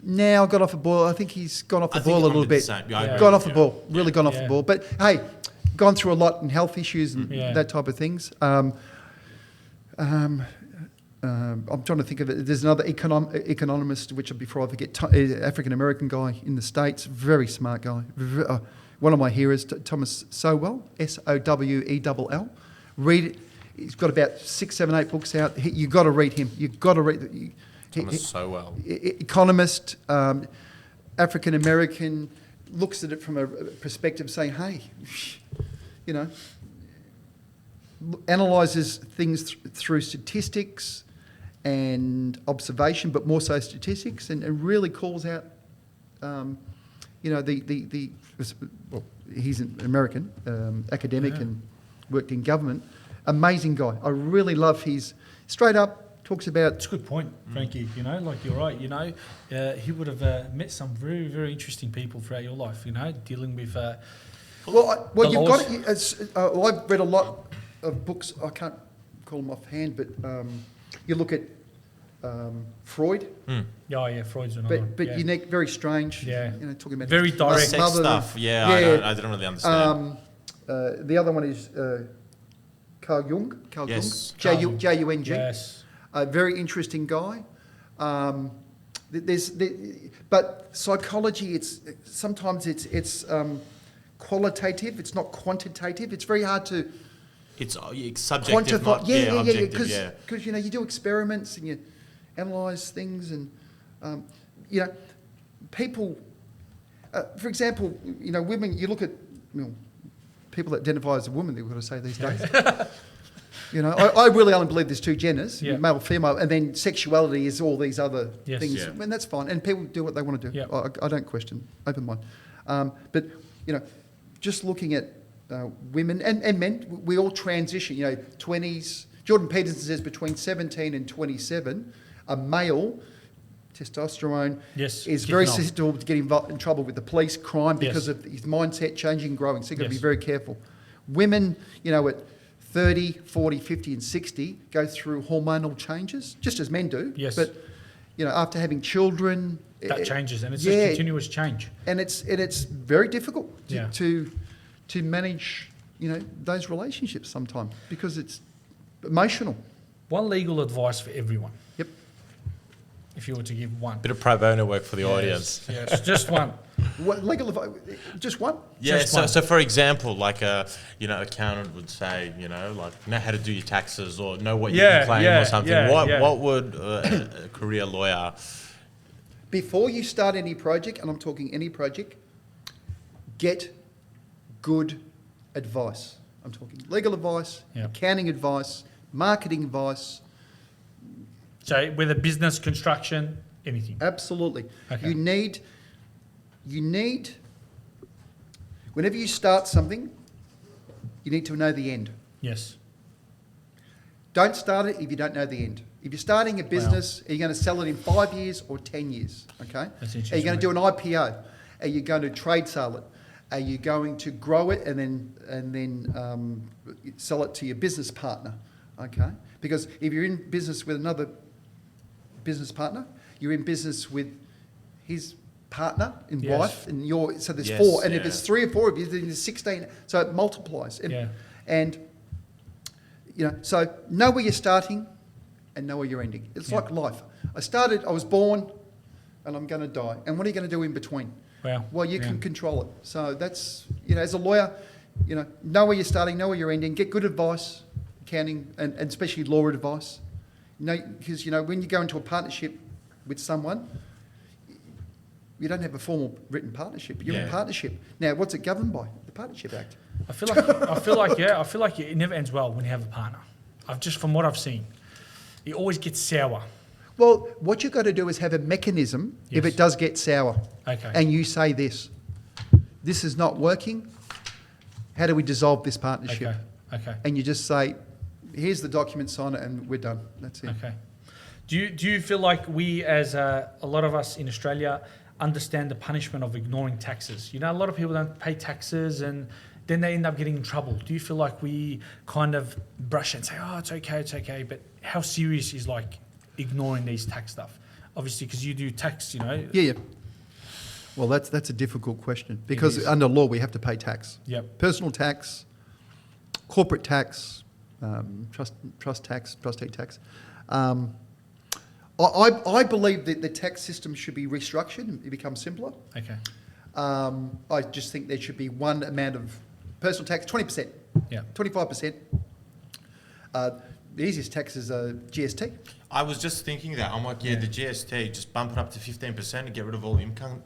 Now got off the boil. I think he's gone off the boil a little bit. Yeah. Gone off the ball. Really gone off Yeah. the ball. But hey, gone through a lot in health issues and that type of things. I'm trying to think of it. There's another economist, which before I forget, African American guy in the States, very smart guy. One of my heroes, Thomas Sowell, Sowell. Read it. He's got about 6, 7, 8 books out. You've got to read him. You've got to read. Thomas Sowell. Economist, African American, looks at it from a perspective saying, hey, analyses things through statistics and observation, but more so statistics, and really calls out, he's an American academic and worked in government. Amazing guy. I really love his straight up talks about. It's a good point, Frankie. Like you're right. He would have met some very, very interesting people throughout your life. Dealing with. You've got it. I've read a lot of books. I can't call them offhand, but you look at Freud. Yeah, Freud's another one. But unique, very strange. Yeah. Talking about very direct sex stuff. Yeah. I don't really understand. The other one is Carl Jung. Yes. Jung. Jung. Yes. A very interesting guy. But psychology, it's sometimes it's qualitative. It's not quantitative. It's very hard to. It's subjective, quantify. not objective. Because you do experiments and analyse things, and you know, people. For example, you know, women. You look at people that identify as a woman. They've got to say these days. You know, I really only believe there's two genders, male, female, and then sexuality is all these other things, and that's fine. And people do what they want to do. I don't question, open mind. But you know, just looking at women and men, we all transition. You know, 20s. Jordan Peterson says between 17 and 27, a male, testosterone, is very susceptible to getting in trouble with the police, crime, because of his mindset changing and growing. So you've got to be very careful. Women, you know, at 30, 40, 50 and 60 go through hormonal changes, just as men do. Yes. But, you know, after having children... That changes, and it's just continuous change. And it's very difficult to manage, you know, those relationships sometimes because it's emotional. One legal advice for everyone. Yep. If you were to give one. Bit of pro bono work for the audience. Yes, just one. What, legal advice? Just one? Yeah, Just one. so for example, like a accountant would say, you know, like know how to do your taxes or know what you can claim or something. What would a career lawyer... Before you start any project, and I'm talking any project, get good advice. I'm talking legal advice, accounting advice, marketing advice. So whether business, construction, anything. Absolutely. Okay. You need, whenever you start something, you need to know the end. Yes. Don't start it if you don't know the end. If you're starting a business, are you going to sell it in 5 years or 10 years? Okay. That's interesting. Are you going to do an IPO? Are you going to trade sale it? Are you going to grow it and then sell it to your business partner? Okay. Because if you're in business with another business partner, you're in business with his partner and wife, and so there's four. And if there's 3 or 4 of you, then there's 16. So it multiplies. And you know, so know where you're starting and know where you're ending. It's like life. I was born, and I'm going to die. And what are you going to do in between? Well, you can control it. So that's, you know, as a lawyer, you know where you're starting, know where you're ending, get good advice, accounting, and especially law advice. You know, because, you know, when you go into a partnership with someone, you don't have a formal written partnership. You're in partnership. Now, what's it governed by? The Partnership Act. I feel like it never ends well when you have a partner. From what I've seen, it always gets sour. Well, what you've got to do is have a mechanism if it does get sour. Okay. And you say this is not working. How do we dissolve this partnership? Okay. And you just say, here's the document, sign it, and we're done. That's it. Okay. Do you feel like we, as a lot of us in Australia, understand the punishment of ignoring taxes? You know, a lot of people don't pay taxes and then they end up getting in trouble. Do you feel like we kind of brush it and say, oh, it's okay, but how serious is like ignoring these tax stuff? Obviously, because you do tax, you know. Yeah. Well, that's a difficult question because under law we have to pay tax. Yep. Personal tax, corporate tax, trust tax, trustee tax. I believe that the tax system should be restructured and become simpler. Okay. I just think there should be one amount of personal tax, 20%. Yeah. 25%. The easiest tax is GST. I was just thinking that. I'm like, the GST, just bump it up to 15% and get rid of all income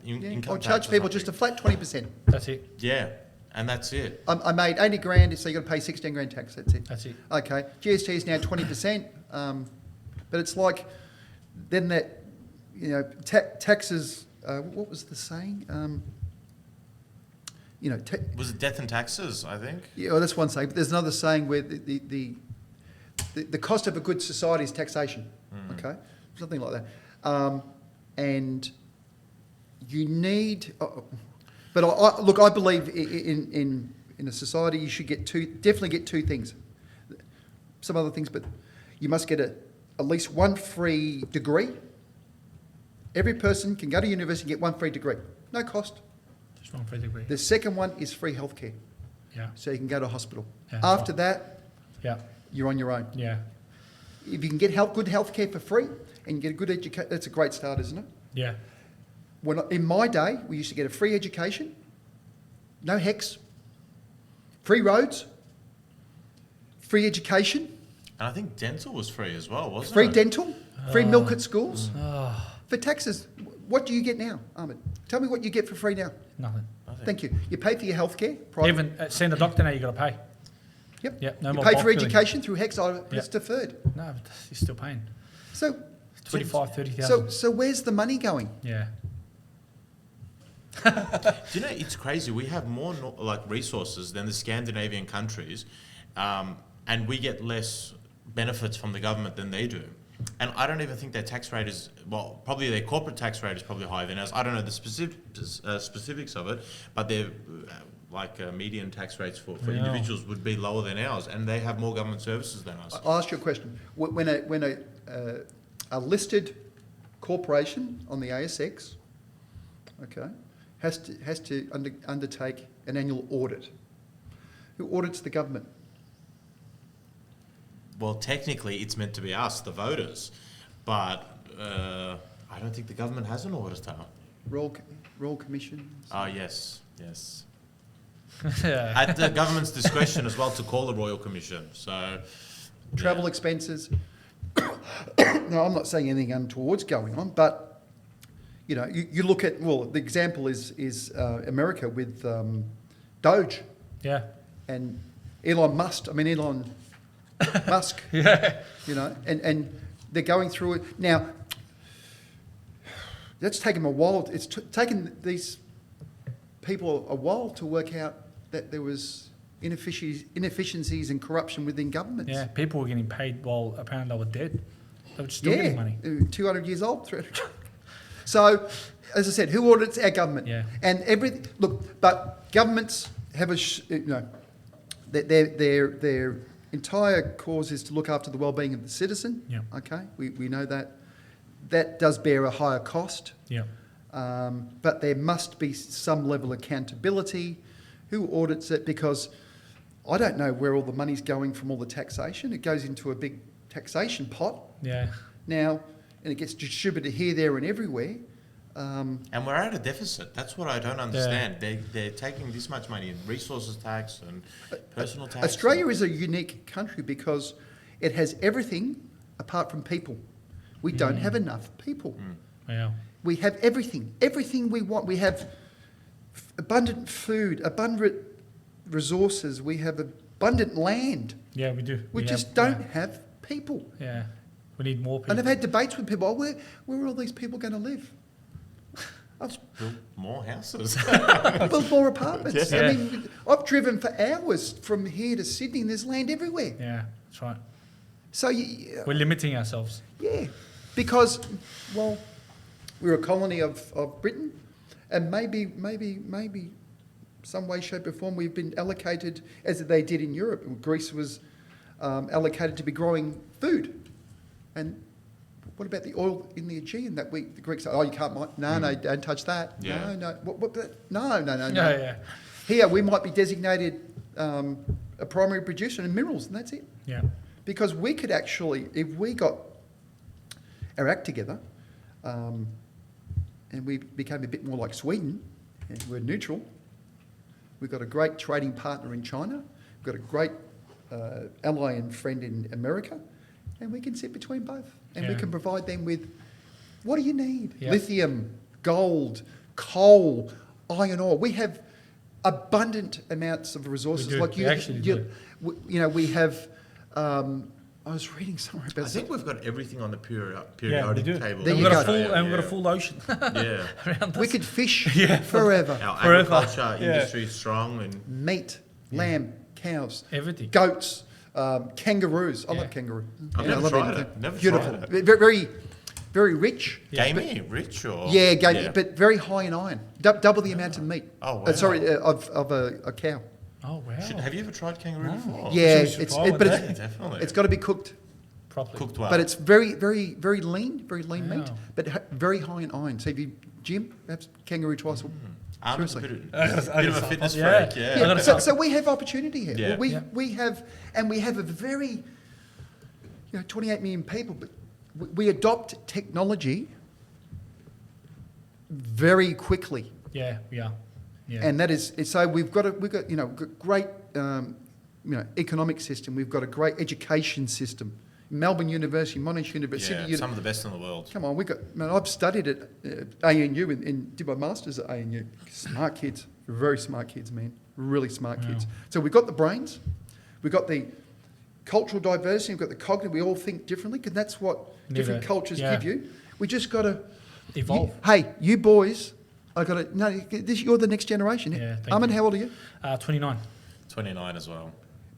Or tax charge or people something. just a flat 20%. That's it. Yeah, and that's it. I made 80 grand, so you've got to pay 16 grand tax. That's it. That's it. Okay. GST is now 20%, but it's like then that, you know, taxes. What was the saying? You know, Was it death and taxes? I think. Yeah, well, that's one saying. But there's another saying where the cost of a good society is taxation. Okay, something like that. And you need. But I believe in a society you should definitely get two things. Some other things, but you must get at least one free degree. Every person can go to university and get one free degree, no cost. Just one free degree. The second one is free healthcare. Yeah. So you can go to a hospital. Yeah, After that, yeah, you're on your own. yeah, If you can get good healthcare for free and you get a good education, that's a great start, isn't it? yeah. In my day, we used to get a free education, no HECS, free roads, free education, And I think dental was free as well, wasn't free it? dental. Free milk at schools. Oh, For taxes, what do you get now, Ahmed? Tell me what you get for free now. nothing. Thank you. You pay for your healthcare, private. Even seeing the doctor now, you got to pay. Yep. Yep. No You more pay bulk for billing. education through HECS. It's Yep. deferred. No, but you're still paying. So, 25, 30,000. so where's the money going? Yeah. Do you know, it's crazy. We have more resources than the Scandinavian countries, and we get less benefits from the government than they do. And I don't even think their tax rate is, well, probably their corporate tax rate is probably higher than ours. I don't know the specifics of it, but their median tax rates for Yeah. individuals would be lower than ours, and they have more government services than us. I'll ask you a question. When a listed corporation on the ASX, okay, has to undertake an annual audit, who audits the government? Well, technically, it's meant to be us, the voters, but I don't think the government has an auditor. Royal Commission? Ah, yes. Yeah. At the government's discretion as well to call the Royal Commission. So, Travel expenses. No, I'm not saying anything untoward's going on, but you know, you look at, well, the example is America with Doge Yeah. and Elon Musk. Yeah. You know, and they're going through it now. That's taken a while. It's taken these people a while to work out that there was inefficiencies and corruption within governments. Yeah. People were getting paid while apparently they were dead. They were still getting money. 200 years old. 300. So, as I said, who audits our government? Yeah. And everything. Look, but governments have their entire cause is to look after the well-being of the citizen. Yeah. Okay, we know that. That does bear a higher cost. Yeah. But there must be some level of accountability. Who audits it? Because I don't know where all the money's going from all the taxation. It goes into a big taxation pot Yeah. now, and it gets distributed here, there, and everywhere. and we're at a deficit. That's what I don't understand. They're taking this much money in resources tax and personal tax. Australia is a unique country because it has everything apart from people. We don't have enough people. Yeah. We have everything we want. We have abundant food, abundant resources. We have abundant land. Yeah, we do. We just don't have people. Yeah. We need more people. And I've had debates with people. Oh, where are all these people going to live? Build more houses. Build more apartments. Yeah. I mean, I've driven for hours from here to Sydney, and there's land everywhere. Yeah, that's right. So We're limiting ourselves. yeah, because well, we're a colony of Britain, and maybe some way, shape, or form we've been allocated as they did in Europe. Greece was allocated to be growing food, and what about the oil in the Aegean that the Greeks say, oh, you can't mine. No, don't touch that. Yeah. No. No. Yeah. Here we might be designated a primary producer in minerals, and that's it. Yeah. Because we could actually, if we got our act together, and we became a bit more like Sweden, and we're neutral. We've got a great trading partner in China. We've got a great ally and friend in America, and we can sit between both. And we Yeah. can provide them with, what do you need? Yeah. Lithium, gold, coal, iron ore. We have abundant amounts of resources. We do. Like We actually do. We have. I was reading somewhere about. I think we've got everything on the Yeah, we periodic do. table. There And you we've got go. we've got a full ocean Yeah. around us. we could fish Yeah. forever. Our Forever. agriculture Yeah. industry is strong, and Meat, lamb, cows, Everything. goats, kangaroos. I Yeah. love kangaroo. I've Yeah, I never love tried them. it. Never Beautiful. tried it. Very, very rich. Yeah, Gamey, rich or Yeah, but very high in iron. Double the amount of meat. Oh, wow. Of a cow. Oh wow. Have you ever tried kangaroo before? Yeah, we should it's try one but day. it's, Definitely. it's got to be cooked. Properly. Cooked well. But it's very, very, very lean meat, Wow. but very high in iron. So if you gym, have kangaroo twice a week. Ahmed's seriously. a bit of a fitness Yeah. freak, I yeah. gotta So we have opportunity here. Yeah. We have a very, 28 million people, but we adopt technology very quickly, Yeah. Yeah. Yeah. and that is so we've got great economic system. We've got a great education system Melbourne University, Monash University. Yeah, some of the best in the world. Come on, I've studied at ANU and did my masters at ANU. Smart kids, very smart kids, man, really smart kids. So we've got the brains, we've got the cultural diversity, we've got the cognitive. We all think differently, because that's what different cultures give you. We just got to Evolve. Hey, you boys, you're the next generation. Yeah, Ahmad, how old are you? 29. 29 as well.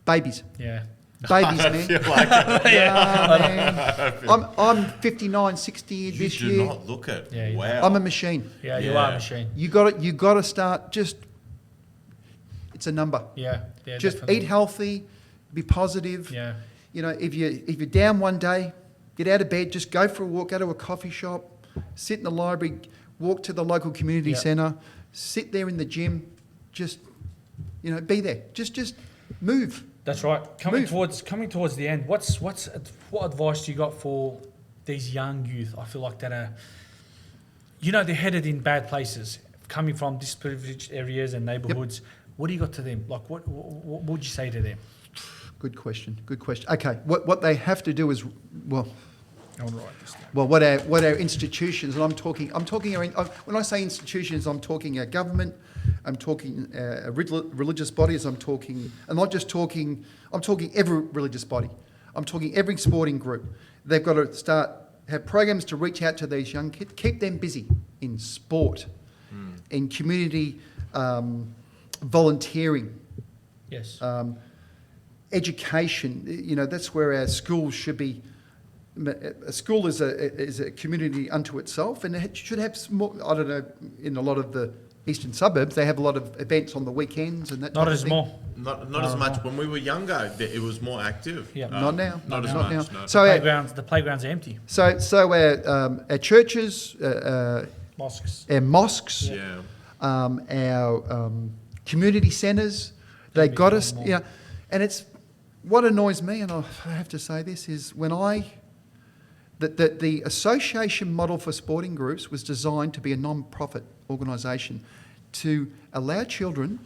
Babies. Yeah. Babies, man. I feel like it. Man. I'm 59, 60 this You year. do not look it. Yeah, you Wow. I'm a machine. Yeah, you Yeah. are a machine. You got to start just. It's a number. Yeah. Just definitely. eat healthy, be positive. Yeah. You know, if you're down one day, get out of bed, just go for a walk, go to a coffee shop, sit in the library, walk to the local community centre, sit there in the gym, just be there. Just move. That's right. Coming Move. towards the end, what advice do you got for these young youth? I feel like that are, they're headed in bad places, coming from disadvantaged areas and neighbourhoods. What do you got to them? Like, what would you say to them? Good question. Okay, what they have to do is, well, I want to write this down. well, what our institutions, and I'm talking. When I say institutions, I'm talking our government. I'm talking religious bodies. I'm talking every religious body. I'm talking every sporting group. They've got to have programs to reach out to these young kids, keep them busy in sport, in community volunteering, Yes. education. That's where our schools should be. A school is a community unto itself, and it should have more. I don't know. In a lot of the eastern suburbs, they have a lot of events on the weekends and that. Not type as of thing. more. Not as much. When we were younger, it was more active. Yeah. Not now. Not as Not now. much. No. So The playgrounds are empty. our churches, Mosques. our mosques, Yeah. our community centres, they Can got become us. more. And it's what annoys me, and I have to say this, is when that the association model for sporting groups was designed to be a non-profit organisation to allow children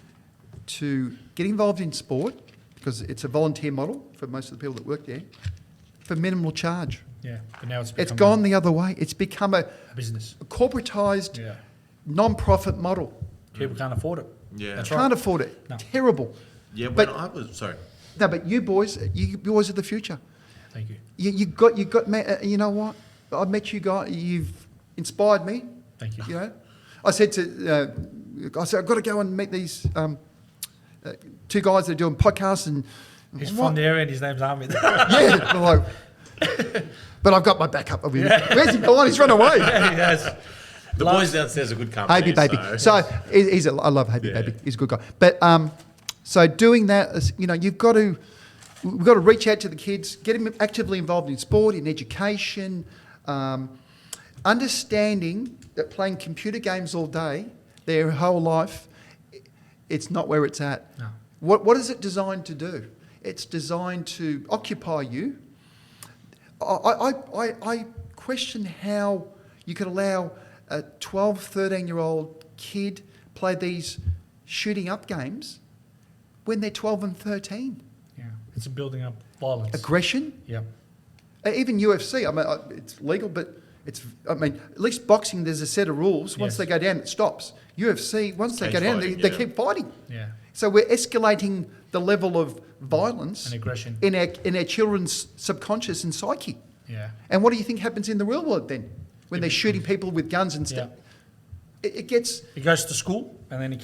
to get involved in sport, because it's a volunteer model for most of the people that work there, for minimal charge. Yeah. But now it's It's become gone the other way. It's become a a business. corporatised, Yeah. non-profit model. People can't afford it. Yeah. That's Can't right. afford it. No. Terrible. Yeah. When But- I was sorry. No, but you boys are the future. Thank you. You got. You know what? I met you guys. You've inspired me. Thank you. You know, I said I've got to go and meet these two guys that are doing podcasts and. He's what? from the area and his name's Ahmad. Yeah, I'm like, but I've got my backup. Where's he gone? He's run away. Yeah, he has. The boys downstairs are good company. Happy baby. So I love Happy Yeah. baby. He's a good guy. But so doing that, we've got to reach out to the kids, get them actively involved in sport, in education, understanding that playing computer games all day, their whole life, it's not where it's at. No. What is it designed to do? It's designed to occupy you. I question how you could allow a 12, 13-year-old kid play these shooting up games when they're 12 and 13. Yeah. It's building up violence. Aggression, Yeah. even UFC. I mean, it's legal, but at least boxing, there's a set of rules. Once Yes. they go down, it stops. UFC, once they Cage go down, fighting, they yeah. keep fighting. Yeah. So we're escalating the level of violence And aggression. in our children's subconscious and psyche. Yeah. And what do you think happens in the real world then, when they're shooting people with guns and stuff? It gets He goes to school and then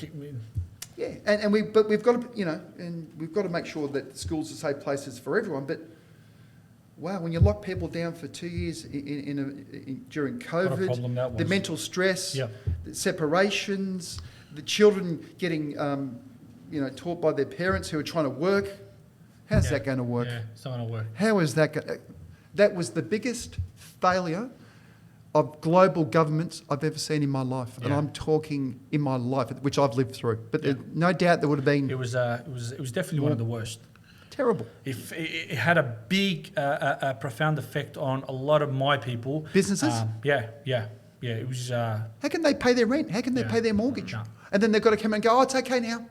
yeah, but we've got to we've got to make sure that schools are safe places for everyone. But wow, when you lock people down for 2 years during COVID, problem that the was. mental stress, Yeah. the separations, the children getting taught by their parents who are trying to work. How's that going to work? Yeah, it's not going to work. How is that going? That was the biggest failure of global governments I've ever seen in my life, and Yeah. I'm talking in my life, which I've lived through. But Yeah. no doubt there would have been It was definitely one of the worst. terrible. If it had a big, profound effect on a lot of my people. Businesses? Yeah. It was. How can they pay their rent? How can they Yeah. pay their mortgage? No. And then they've got to come and go, oh, it's okay now.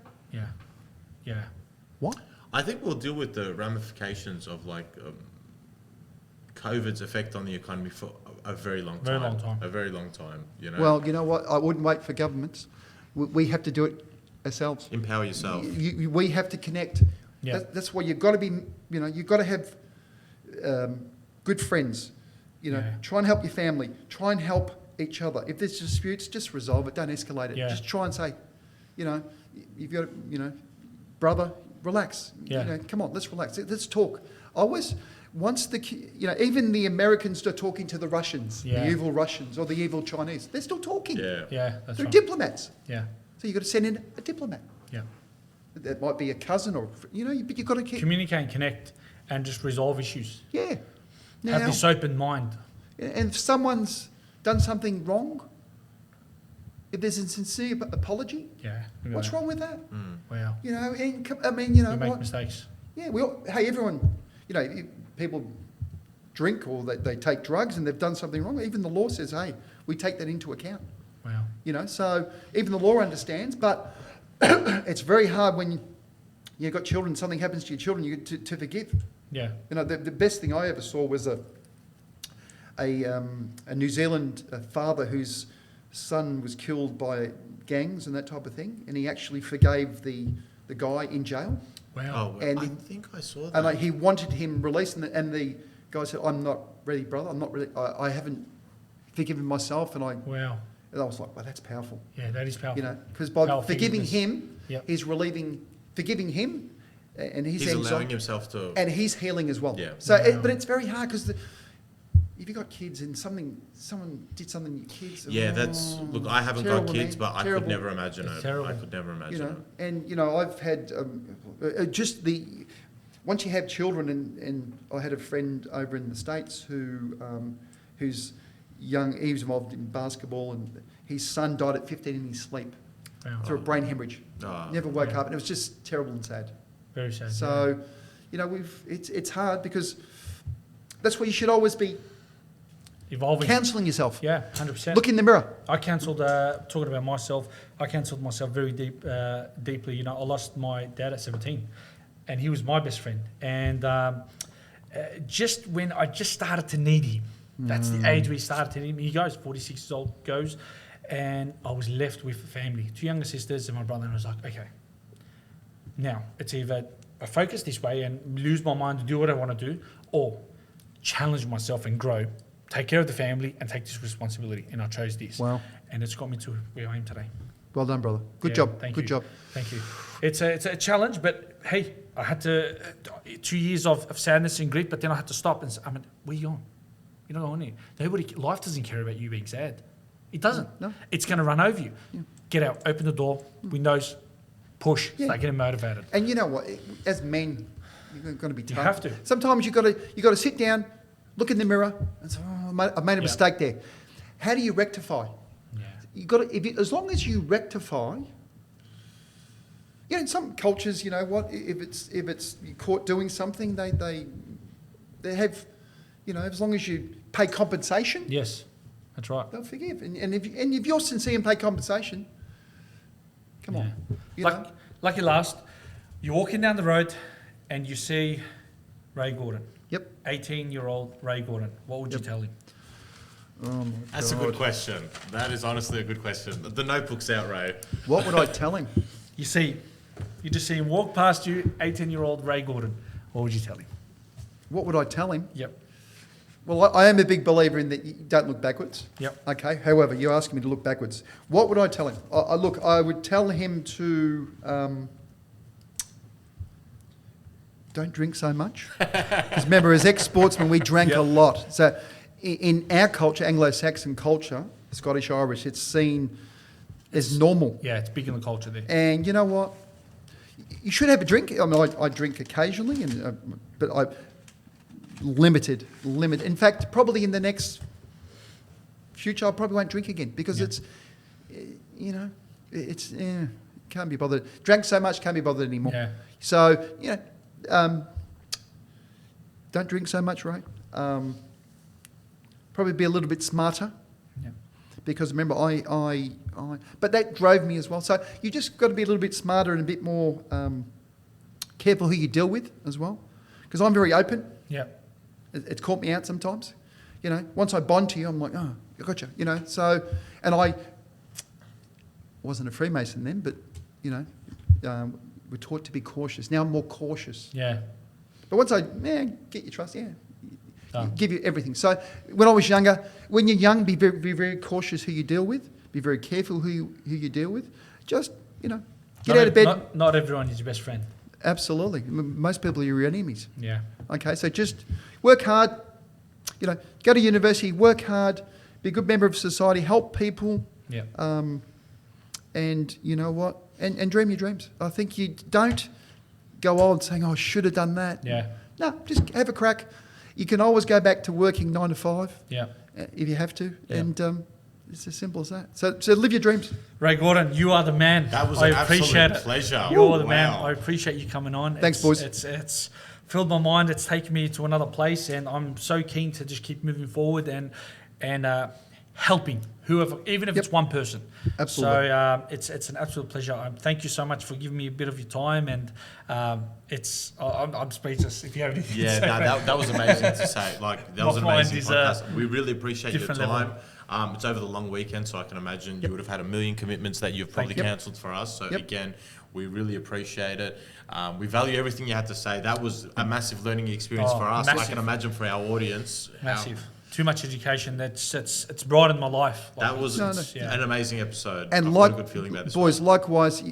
Yeah. What? I think we'll deal with the ramifications of COVID's effect on the economy for a very long time. Very long time. A very long time, you know. Well, you know what? I wouldn't wait for governments. We have to do it ourselves. Empower yourself. We have to connect. Yeah. That's why you've got to be, you've got to have good friends. Yeah. Try and help your family. Try and help each other. If there's disputes, just resolve it. Don't escalate it. Yeah. Just try and say, you've got, brother, relax. Yeah. Come on, let's relax. Let's talk. Once even the Americans are talking to the Russians, Yeah. the evil Russians or the evil Chinese, they're still talking. Yeah. Yeah, that's They're right. diplomats. Yeah, So you've got to send in a diplomat. yeah. That might be a cousin or, but you've got to keep. Communicate and connect and just resolve issues. Yeah. Have this open mind. And if someone's done something wrong, if there's a sincere apology, Yeah. look at what's that. wrong with that? Wow. We We make mistakes. Yeah, hey, everyone, people drink or they take drugs and they've done something wrong. Even the law says, hey, we take that into account. Wow. So even the law understands, but it's very hard when you've got children, something happens to your children, to forgive. Yeah. The best thing I ever saw was a New Zealand father whose son was killed by gangs and that type of thing, and he actually forgave the guy in jail, Wow. Oh, And I he- think I saw that. and he wanted him released, and the guy said, "I'm not ready, brother. I'm not ready. I haven't forgiven myself," and I Wow. was like, "Well, that's powerful." Yeah, that is powerful. Because by Powerful forgiving forgiveness. him, Yep. he's forgiving him, and He's allowing himself to. and he's healing as well. Yeah. So, Wow. but it's very hard because if you've got kids and someone did something to your kids. Yeah, that's look. I haven't got terrible, kids, man. but I Terrible. could never imagine It's it. terrible. I could never imagine it. And I've had just once you have children, and I had a friend over in the States who's young. He was involved in basketball, and his son died at 15 in his sleep Wow. through a brain hemorrhage. Oh, Never woke yeah. up, and it was just terrible and sad. Very sad. So, it's hard because that's why you should always be Evolving. counselling yourself. Yeah, 100%. Look in the mirror. I cancelled, talking about myself, I cancelled myself very deeply. I lost my dad at 17, and he was my best friend. And just when I just started to need him, that's the age we started to need him. He goes, 46 years old, goes, and I was left with family, 2 younger sisters and my brother, and I was like, okay, now it's either I focus this way and lose my mind to do what I want to do, or challenge myself and grow, take care of the family and take this responsibility. And I chose this. Wow. And it's got me to where I am today. Well done, brother. Good Yeah, job. thank Good you. job. Thank you. It's a challenge, but hey, I had to 2 years of sadness and grief, but then I had to stop and say, where are you on? You're not on here. Life doesn't care about you being sad. It doesn't. No. It's going to run over you. Yeah. Get out, open the door, windows, push, Yeah. start getting motivated. And you know what? As men, you're going to be tough. You have to. Sometimes you got to sit down, look in the mirror, and say, "Oh, I've made a Yeah. mistake there." How do you rectify? Yeah. You got to, as long as you rectify. In some cultures, you know what? If it's you're caught doing something, they have, as long as you pay compensation, Yes, that's right. they'll forgive. And if you're sincere and pay compensation, come on. You know? Lucky last, you're walking down the road and you see Ray Gordon, Yep. 18-year-old Ray Gordon. What would you tell him? Oh my That's a God. good question. That is honestly a good question. The notebook's out, Ray. What would I tell him? You just see him walk past you, 18-year-old Ray Gordon. What would you tell him? What would I tell him? Yep. Well, I am a big believer in that you don't look backwards. Yep. Okay. However, you're asking me to look backwards. What would I tell him? I would tell him to don't drink so much. Because remember, as ex-sportsmen, we drank a lot. So in our culture, Anglo-Saxon culture, Scottish-Irish, it's seen as normal. Yeah, it's big in the culture there. And you know what? You should have a drink. I mean, I drink occasionally, but I limited. In fact, probably in the next future, I probably won't drink again because it's can't be bothered. Drank so much, can't be bothered anymore. Yeah. So don't drink so much, right? Probably be a little bit smarter. Yeah. Because remember, but that drove me as well. So you just got to be a little bit smarter and a bit more careful who you deal with as well. Because I'm very open. Yeah. It's caught me out sometimes. You know, once I bond to you, I'm like, oh, I got you. You know, so, and I wasn't a Freemason then, but, you know, we're taught to be cautious. Now I'm more cautious. Yeah. But once I, get your trust, give you everything. So when I was younger, when you're young, be very cautious who you deal with. Be very careful who you deal with. Just, you know, get out of bed. Not everyone is your best friend. Absolutely. Most people are your enemies. Yeah. Okay, so just work hard, you know, go to university, work hard, be a good member of society, help people. Yeah. And you know what? And dream your dreams. I think you don't go on saying, oh, I should have done that. Yeah. No, just have a crack. You can always go back to working 9 to 5 Yeah. if you have to. Yeah. And it's as simple as that. So live your dreams. Ray Gordon, you are the man. That was I an appreciate absolute it. pleasure. You're the man. Wow. I appreciate you coming on. Thanks, boys. It's filled my mind. It's taken me to another place, and I'm so keen to just keep moving forward and helping whoever, even if it's one person. Absolutely. So it's an absolute pleasure. Thank you so much for giving me a bit of your time, and I'm speechless. If you have anything to say, that was amazing to say. Like, that was an My mind amazing is, podcast. We really appreciate your different time. level. It's over the long weekend, so I can imagine you would have had a million commitments that you've probably you. cancelled for us. So again, we really appreciate it. We value everything you had to say. That was a massive learning experience for us. Massive. I can imagine for our audience. Massive. Too much education. It's brightened my life. That was Yeah. an amazing episode. And I've like, got a good feeling about this boys, one. likewise,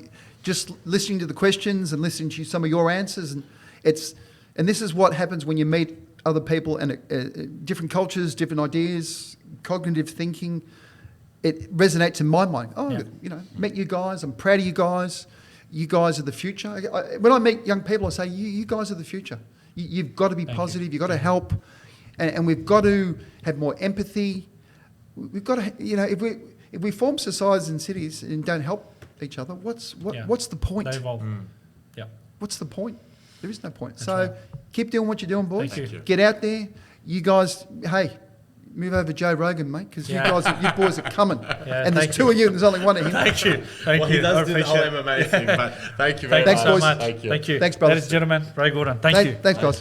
just listening to the questions and listening to some of your answers, and this is what happens when you meet other people and different cultures, different ideas, cognitive thinking. It resonates in my mind. Oh, you know, met you guys. I'm proud of you guys. You guys are the future. When I meet young people, I say, you guys are the future. You've got to be positive. You've got to help. And we've got to have more empathy. We've got to, you know, if we form societies and cities and don't help each other, what's the point? They evolve. Yeah. What's the point? There is no point. That's So right. keep doing what you're doing, boys. Thank you. Get out there. You guys, hey, move over Joe Rogan, mate, because you boys are coming. Yeah, and there's thank two you. of you and there's only one of him. Thank you. Thank Well, you. he does I do the whole appreciate it. MMA thing, but thank you very Thank you Thanks, so boys. much. Thank you. Thank you. Thanks, brothers. Ladies and gentlemen, Ray Gordon. Thank you. Thanks, guys.